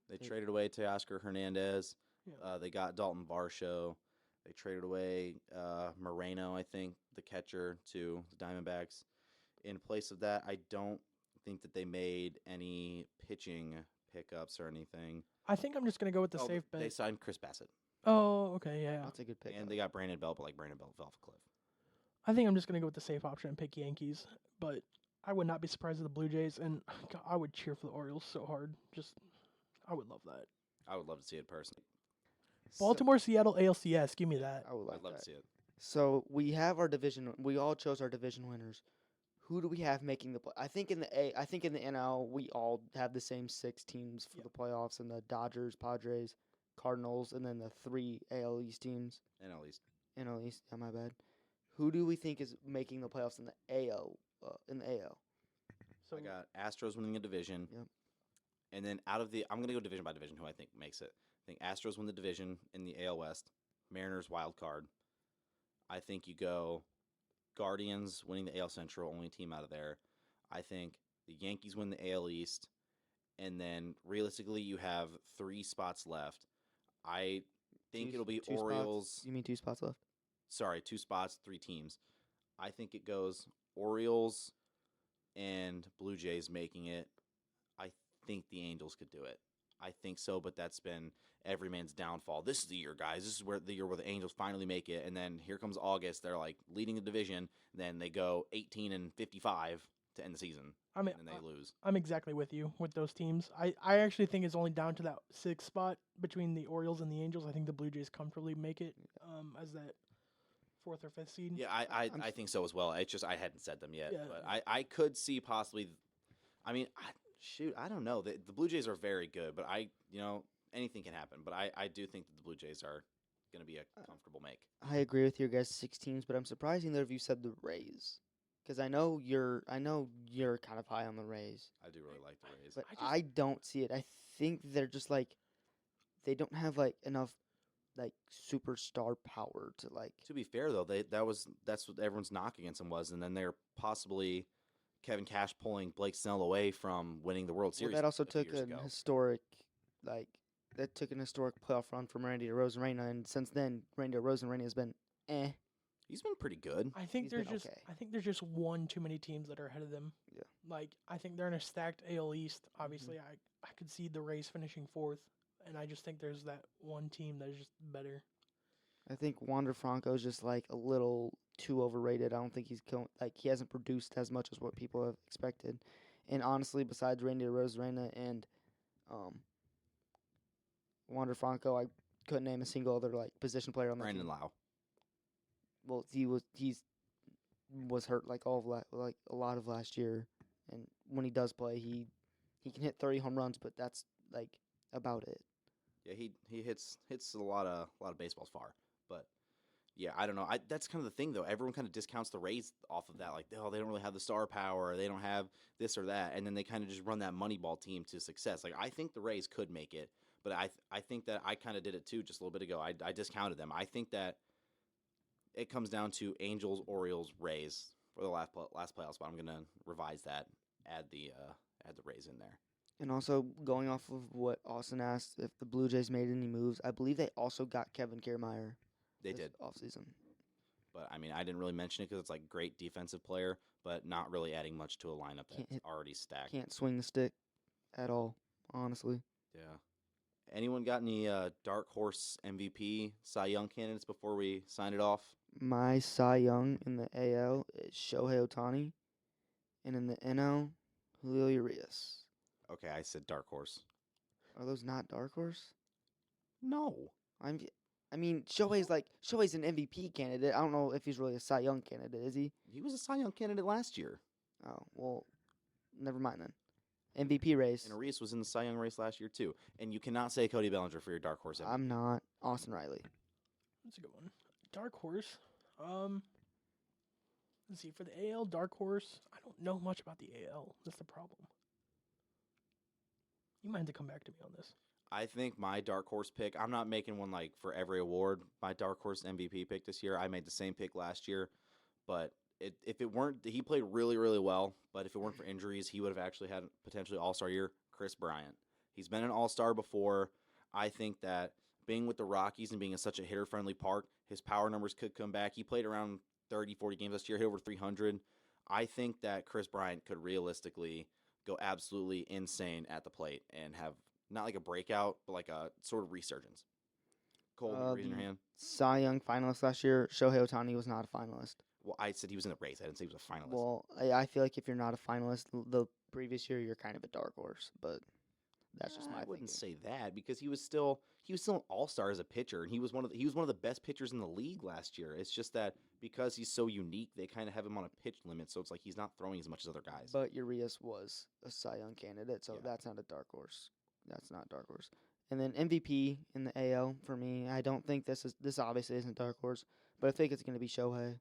Speaker 1: They
Speaker 2: They-
Speaker 1: traded away Teoscar Hernandez.
Speaker 4: Yeah.
Speaker 1: They got Dalton Varsho. They traded away Moreno, I think, the catcher, to the Diamondbacks. In place of that, I don't think that they made any pitching pickups or anything.
Speaker 4: I think I'm just gonna go with the
Speaker 1: Oh,
Speaker 4: safe
Speaker 1: They
Speaker 4: bet.
Speaker 1: signed Chris Bassett.
Speaker 4: Oh, okay, yeah.
Speaker 2: That's a good pick.
Speaker 1: And they got Brandon Belt, but like Brandon Belt fell off a cliff.
Speaker 4: I think I'm just gonna go with the safe option and pick Yankees. But I would not be surprised if the Blue Jays and God, I would cheer for the Orioles so hard. Just I would love that.
Speaker 1: I would love to see it personally.
Speaker 4: Baltimore, Seattle, ALCS. Give me that.
Speaker 2: I would like
Speaker 1: I'd love
Speaker 2: that.
Speaker 1: to see it.
Speaker 2: So we have our division. We all chose our division winners. Who do we have making the play? I think in the NL we all have the same 6 teams for
Speaker 4: Yeah.
Speaker 2: the playoffs, and the Dodgers, Padres, Cardinals, and then the 3 AL East teams.
Speaker 1: And at least
Speaker 2: NL East. Yeah, my bad. Who do we think is making the playoffs in the AL? In the AL.
Speaker 4: So
Speaker 1: I got Astros winning the division.
Speaker 2: Yep.
Speaker 1: And then out of the, I'm going to go division by division who I think makes it. I think Astros win the division in the AL West. Mariners wild card. I think you go Guardians winning the AL Central, only team out of there. I think the Yankees win the AL East. And then realistically, you have 3 spots left. I think
Speaker 2: Two-
Speaker 1: it'll be
Speaker 2: 2 spots?
Speaker 1: Orioles.
Speaker 2: You mean 2 spots left?
Speaker 1: Sorry, 2 spots, 3 teams. I think it goes Orioles and Blue Jays making it. I think the Angels could do it. I think so, but that's been every man's downfall. This is the year, guys. This is where the year where the Angels finally make it. And then here comes August. They're like leading the division. Then they go 18-55 to end the season.
Speaker 4: I mean,
Speaker 1: And then they lose.
Speaker 4: I'm exactly with you with those teams. I actually think it's only down to that 6th spot between the Orioles and the Angels. I think the Blue Jays comfortably make it as that 4th or 5th seed.
Speaker 1: Yeah, I think so as well. It's just I hadn't said them yet.
Speaker 4: Yeah.
Speaker 1: But I could see possibly. I mean, I don't know. The Blue Jays are very good, but anything can happen. But I do think that the Blue Jays are going to be a comfortable make.
Speaker 2: I agree with your guys' 6 teams, but I'm surprised neither of you said the Rays. Because I know you're kind of high on the Rays,
Speaker 1: I do really like the Rays.
Speaker 2: but
Speaker 4: I
Speaker 2: I don't see it. I think they're just like they don't have like enough like superstar power to like.
Speaker 1: To be fair, though, that's what everyone's knock against them was, and then they're possibly Kevin Cash pulling Blake Snell away from winning the World
Speaker 2: Well,
Speaker 1: Series.
Speaker 2: that also
Speaker 1: a few
Speaker 2: took
Speaker 1: years
Speaker 2: an
Speaker 1: ago.
Speaker 2: historic playoff run from Randy Arozarena, and since then Randy Arozarena has been
Speaker 1: He's been pretty good.
Speaker 4: I think
Speaker 2: He's
Speaker 4: there's
Speaker 2: been
Speaker 4: just
Speaker 2: okay.
Speaker 4: I think there's just one too many teams that are ahead of them.
Speaker 2: Yeah.
Speaker 4: Like I think they're in a stacked AL East. Obviously, I could see the Rays finishing 4th, and I just think there's that one team that is just better.
Speaker 2: I think Wander Franco is just like a little too overrated. I don't think he hasn't produced as much as what people have expected. And honestly, besides Randy Arozarena and Wander Franco, I couldn't name a single other like position player on that
Speaker 1: Brandon
Speaker 2: team.
Speaker 1: Lau.
Speaker 2: Well, he was hurt like like a lot of last year, and when he does play, he can hit 30 home runs, but that's like about it.
Speaker 1: Yeah, he hits a lot of baseballs far, but yeah, I don't know. That's kind of the thing though. Everyone kind of discounts the Rays off of that, like they don't really have the star power, they don't have this or that, and then they kind of just run that Moneyball team to success. Like I think the Rays could make it, but I think that I kind of did it too just a little bit ago. I discounted them. I think that it comes down to Angels, Orioles, Rays for the last playoff spot. I'm gonna revise that, add the Rays in there.
Speaker 2: And also going off of what Austin asked, if the Blue Jays made any moves, I believe they also got Kevin Kiermaier.
Speaker 1: They
Speaker 2: this
Speaker 1: did.
Speaker 2: offseason.
Speaker 1: But I mean, I didn't really mention it because it's like great defensive player, but not really adding much to a lineup
Speaker 2: Can't
Speaker 1: that's
Speaker 2: hit-
Speaker 1: already stacked.
Speaker 2: Can't swing the stick at all, honestly.
Speaker 1: Yeah. Anyone got any dark horse MVP Cy Young candidates before we sign it off?
Speaker 2: My Cy Young in the AL is Shohei Ohtani, and in the NL, Julio Urias.
Speaker 1: Okay, I said dark horse.
Speaker 2: Are those not dark horse?
Speaker 1: No.
Speaker 2: I mean, Shohei's an MVP candidate. I don't know if he's really a Cy Young candidate, is he?
Speaker 1: He was a Cy Young candidate last year.
Speaker 2: Oh, well, never mind then. MVP race.
Speaker 1: And Urias was in the Cy Young race last year too. And you cannot say Cody Bellinger for your dark horse MVP.
Speaker 2: I'm not. Austin Riley.
Speaker 4: That's a good one. Dark horse. Let's see. For the AL, dark horse. I don't know much about the AL. That's the problem. You might have to come back to me on this.
Speaker 1: I think my dark horse pick, I'm not making one like for every award. My dark horse MVP pick this year, I made the same pick last year. But if it weren't, he played really, really well. But if it weren't for injuries, he would have actually had potentially all-star year. Chris Bryant. He's been an all-star before. I think that being with the Rockies and being in such a hitter-friendly park, his power numbers could come back. He played around 30, 40 games last year, hit over 300. I think that Chris Bryant could realistically go absolutely insane at the plate and have not like a breakout, but like a sort of resurgence. Cole, raising your hand.
Speaker 2: Cy Young finalist last year, Shohei Ohtani was not a finalist.
Speaker 1: Well, I said he was in the race. I didn't say he was a finalist.
Speaker 2: Well, I feel like if you're not a finalist the previous year, you're kind of a dark horse, but that's just my
Speaker 1: I wouldn't
Speaker 2: thinking.
Speaker 1: say that because he was still an all-star as a pitcher, and he was one of the best pitchers in the league last year. It's just that because he's so unique, they kind of have him on a pitch limit, so it's like he's not throwing as much as other guys.
Speaker 2: But Urias was a Cy Young candidate, so
Speaker 1: Yeah.
Speaker 2: that's not a dark horse. That's not dark horse. And then MVP in the AL for me, I don't think this obviously isn't dark horse, but I think it's going to be Shohei.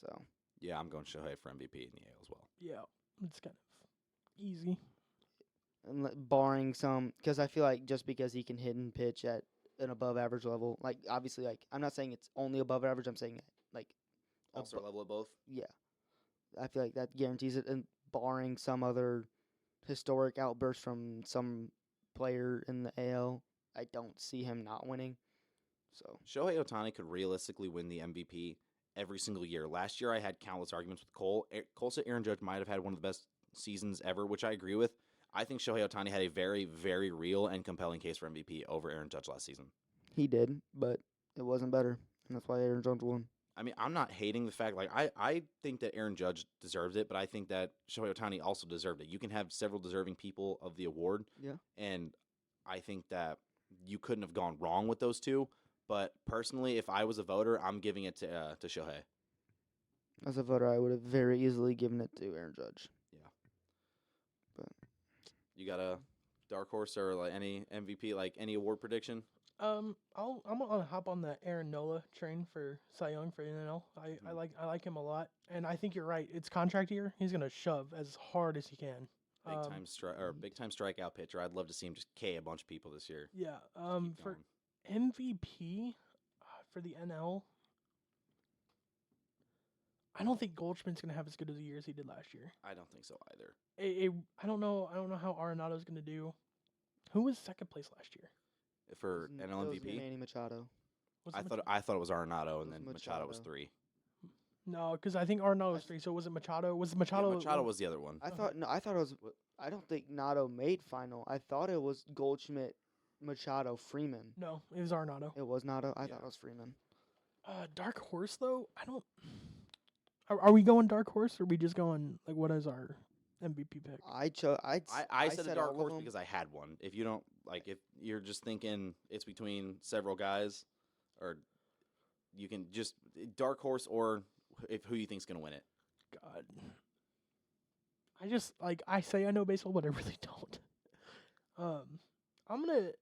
Speaker 2: So
Speaker 1: Yeah, I'm going Shohei for MVP in the AL as well.
Speaker 4: Yeah, it's kind of easy.
Speaker 2: barring some, because I feel like just because he can hit and pitch at an above average level, like obviously, like I'm not saying it's only above average. I'm saying like
Speaker 1: All-star level at both.
Speaker 2: yeah, I feel like that guarantees it. And barring some other historic outburst from some player in the AL, I don't see him not winning. So
Speaker 1: Shohei Ohtani could realistically win the MVP every single year. Last year, I had countless arguments with Cole. Cole said Aaron Judge might have had one of the best seasons ever, which I agree with. I think Shohei Ohtani had a very, very real and compelling case for MVP over Aaron Judge last season.
Speaker 2: he did, but it wasn't better, and that's why Aaron Jones won.
Speaker 1: I mean, I'm not hating the fact, like, I think that Aaron Judge deserves it, but I think that Shohei Ohtani also deserved it. You can have several deserving people of the award.
Speaker 2: Yeah.
Speaker 1: And I think that you couldn't have gone wrong with those two. But personally, if I was a voter, I'm giving it to Shohei.
Speaker 2: As a voter, I would have very easily given it to Aaron Judge.
Speaker 1: You got a dark horse or like any MVP, like any award prediction?
Speaker 4: I'm gonna hop on the Aaron Nola train for Cy Young for NL. I like him a lot, and I think you're right. It's contract year. He's gonna shove as hard as he can.
Speaker 1: Big time strikeout pitcher. I'd love to see him just K a bunch of people this year.
Speaker 4: Yeah.
Speaker 1: Keep
Speaker 4: For
Speaker 1: going.
Speaker 4: MVP for the NL, I don't think Goldschmidt's gonna have as good of a year as he did last year.
Speaker 1: I don't think so either.
Speaker 4: I don't know. I don't know how Arenado's gonna do. Who was second place last year?
Speaker 1: For
Speaker 2: It
Speaker 1: NL
Speaker 2: was
Speaker 1: MVP,
Speaker 2: Manny Machado.
Speaker 4: Was
Speaker 1: I
Speaker 4: it
Speaker 1: thought it was Arenado, and
Speaker 2: It was
Speaker 1: then Machado was
Speaker 2: Machado.
Speaker 1: 3.
Speaker 4: No, because I think Arenado was 3. So was it Machado? Was Machado?
Speaker 1: Machado was the other one.
Speaker 2: I thought it was. I don't think Nato made final. I thought it was Goldschmidt, Machado, Freeman.
Speaker 4: No, it was Arenado.
Speaker 2: It was Nato. I
Speaker 1: Yeah.
Speaker 2: thought it was Freeman.
Speaker 4: Dark horse though. I don't. Are we going dark horse or are we just going like what is our MVP pick?
Speaker 2: I chose.
Speaker 1: I said a dark
Speaker 2: all of
Speaker 1: horse
Speaker 2: them.
Speaker 1: because I had one. If you don't if you're just thinking it's between several guys, or you can just dark horse or if who you think's gonna win it.
Speaker 4: God. I just I say I know baseball, but I really don't. I'm gonna. It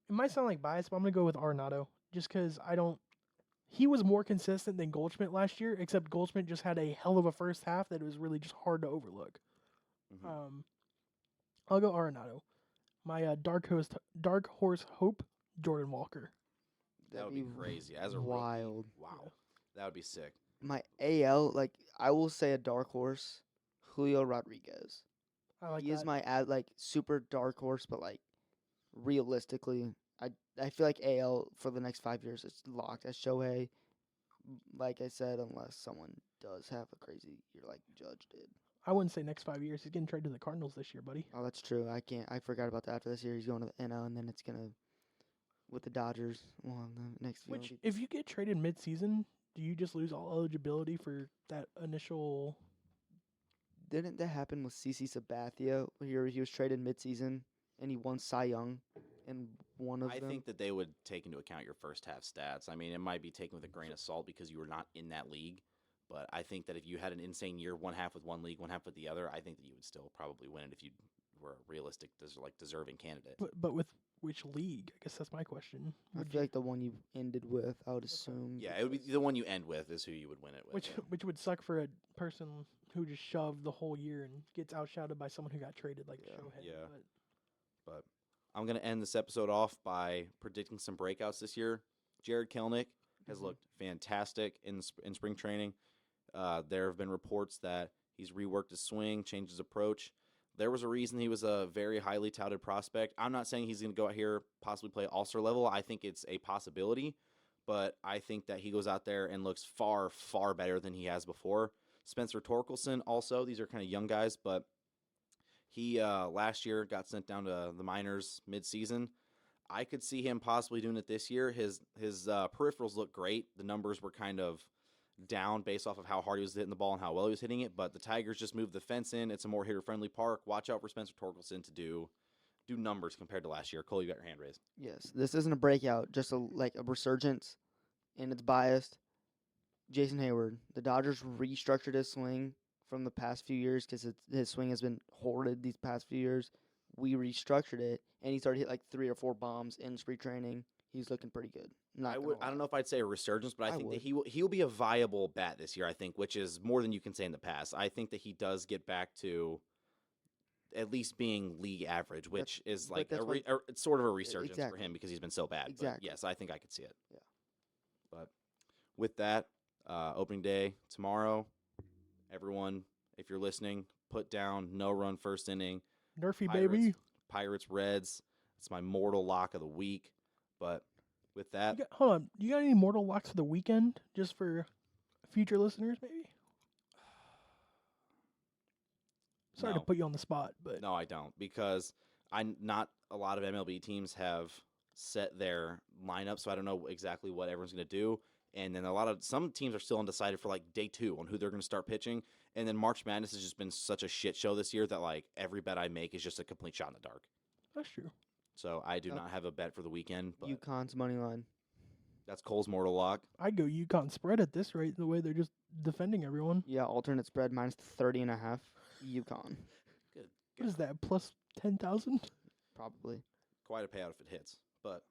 Speaker 4: might sound like bias, but I'm gonna go with Arenado just because I don't. He was more consistent than Goldschmidt last year, except Goldschmidt just had a hell of a first half that it was really just hard to overlook.
Speaker 1: Mhm.
Speaker 4: I'll go Arenado. My dark horse hope, Jordan Walker.
Speaker 1: That would be crazy. As a
Speaker 2: wild.
Speaker 1: rookie, wow, that would be sick.
Speaker 2: My AL, I will say a dark horse, Julio Rodriguez.
Speaker 4: I like
Speaker 2: He
Speaker 4: that.
Speaker 2: is my super dark horse, but realistically, I feel like AL for the next 5 years it's locked as Shohei. Like I said, unless someone does have a crazy year like Judge did.
Speaker 4: I wouldn't say next 5 years. He's getting traded to the Cardinals this year, buddy.
Speaker 2: Oh, that's true. I forgot about that. After this year, he's going to the NL, and then it's gonna with the Dodgers. Well, the next few.
Speaker 4: Which, if you get traded mid-season, do you just lose all eligibility for that initial?
Speaker 2: Didn't that happen with CC Sabathia? Where he was traded midseason and he won Cy Young in one of
Speaker 1: I
Speaker 2: them.
Speaker 1: think that they would take into account your first half stats. I mean, it might be taken with a grain of salt because you were not in that league. But I think that if you had an insane year, one half with one league, one half with the other, I think that you would still probably win it if you were a realistic, deserving candidate.
Speaker 4: But with which league? I guess that's my question.
Speaker 2: I feel like the one you ended with, I would assume.
Speaker 1: Yeah, it would be the one you end with is who you would win it with.
Speaker 4: Which would suck for a person who just shoved the whole year and gets outshouted by someone who got traded like Shohei.
Speaker 1: Yeah. But I'm going to end this episode off by predicting some breakouts this year. Jared Kelnick has looked fantastic in spring training. There have been reports that he's reworked his swing, changed his approach. There was a reason he was a very highly touted prospect. I'm not saying he's going to go out here, possibly play all-star level. I think it's a possibility, but I think that he goes out there and looks far, far better than he has before. Spencer Torkelson also. These are kind of young guys, but he last year got sent down to the minors mid-season. I could see him possibly doing it this year. His peripherals look great. The numbers were kind of down based off of how hard he was hitting the ball and how well he was hitting it, but the Tigers just moved the fence in. It's a more hitter-friendly park. Watch out for Spencer Torkelson to do numbers compared to last year. Cole, you got your hand raised.
Speaker 2: Yes, this isn't a breakout, just a resurgence, and it's biased. Jason Hayward, the Dodgers restructured his swing from the past few years because his swing has been horrid these past few years. We restructured it, and he started hit like 3 or 4 bombs in spring training. He's looking pretty good.
Speaker 1: I don't know if I'd say a resurgence, but I think that he will be a viable bat this year, I think, which is more than you can say in the past. I think that he does get back to at least being league average, which is like it's sort of a resurgence for him because he's been so bad.
Speaker 2: Exactly.
Speaker 1: But yes, I think I could see it.
Speaker 2: Yeah.
Speaker 1: But with that, opening day tomorrow, everyone, if you're listening, put down no run first inning.
Speaker 4: Nerfy, baby.
Speaker 1: Pirates, Reds. It's my mortal lock of the week. But with that,
Speaker 4: hold on. You got any mortal locks for the weekend, just for future listeners, maybe? Sorry to put you on the spot, but
Speaker 1: no, I don't, because not a lot of MLB teams have set their lineup, so I don't know exactly what everyone's going to do. And then some teams are still undecided for like day 2 on who they're going to start pitching. And then March Madness has just been such a shit show this year that like every bet I make is just a complete shot in the dark.
Speaker 4: That's true.
Speaker 1: So I do not have a bet for the weekend. But
Speaker 2: UConn's money line.
Speaker 1: That's Cole's mortal lock.
Speaker 4: I'd go UConn spread at this rate, the way they're just defending everyone.
Speaker 2: Yeah, alternate spread minus 30.5. UConn.
Speaker 1: Good.
Speaker 4: What is that, plus 10,000?
Speaker 2: Probably.
Speaker 1: Quite a payout if it hits. But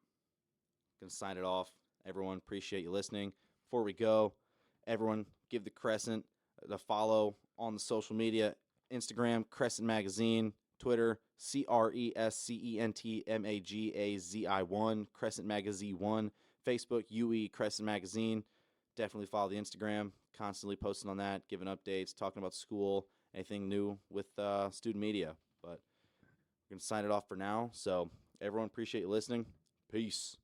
Speaker 1: going to sign it off. Everyone, appreciate you listening. Before we go, everyone give the Crescent a follow on the social media. Instagram, Crescent Magazine. Twitter, CRESCENTMAGAZI1, Crescent Magazine 1. Facebook, UE Crescent Magazine. Definitely follow the Instagram. Constantly posting on that, giving updates, talking about school, anything new with student media. But we're going to sign it off for now. So everyone, appreciate you listening. Peace.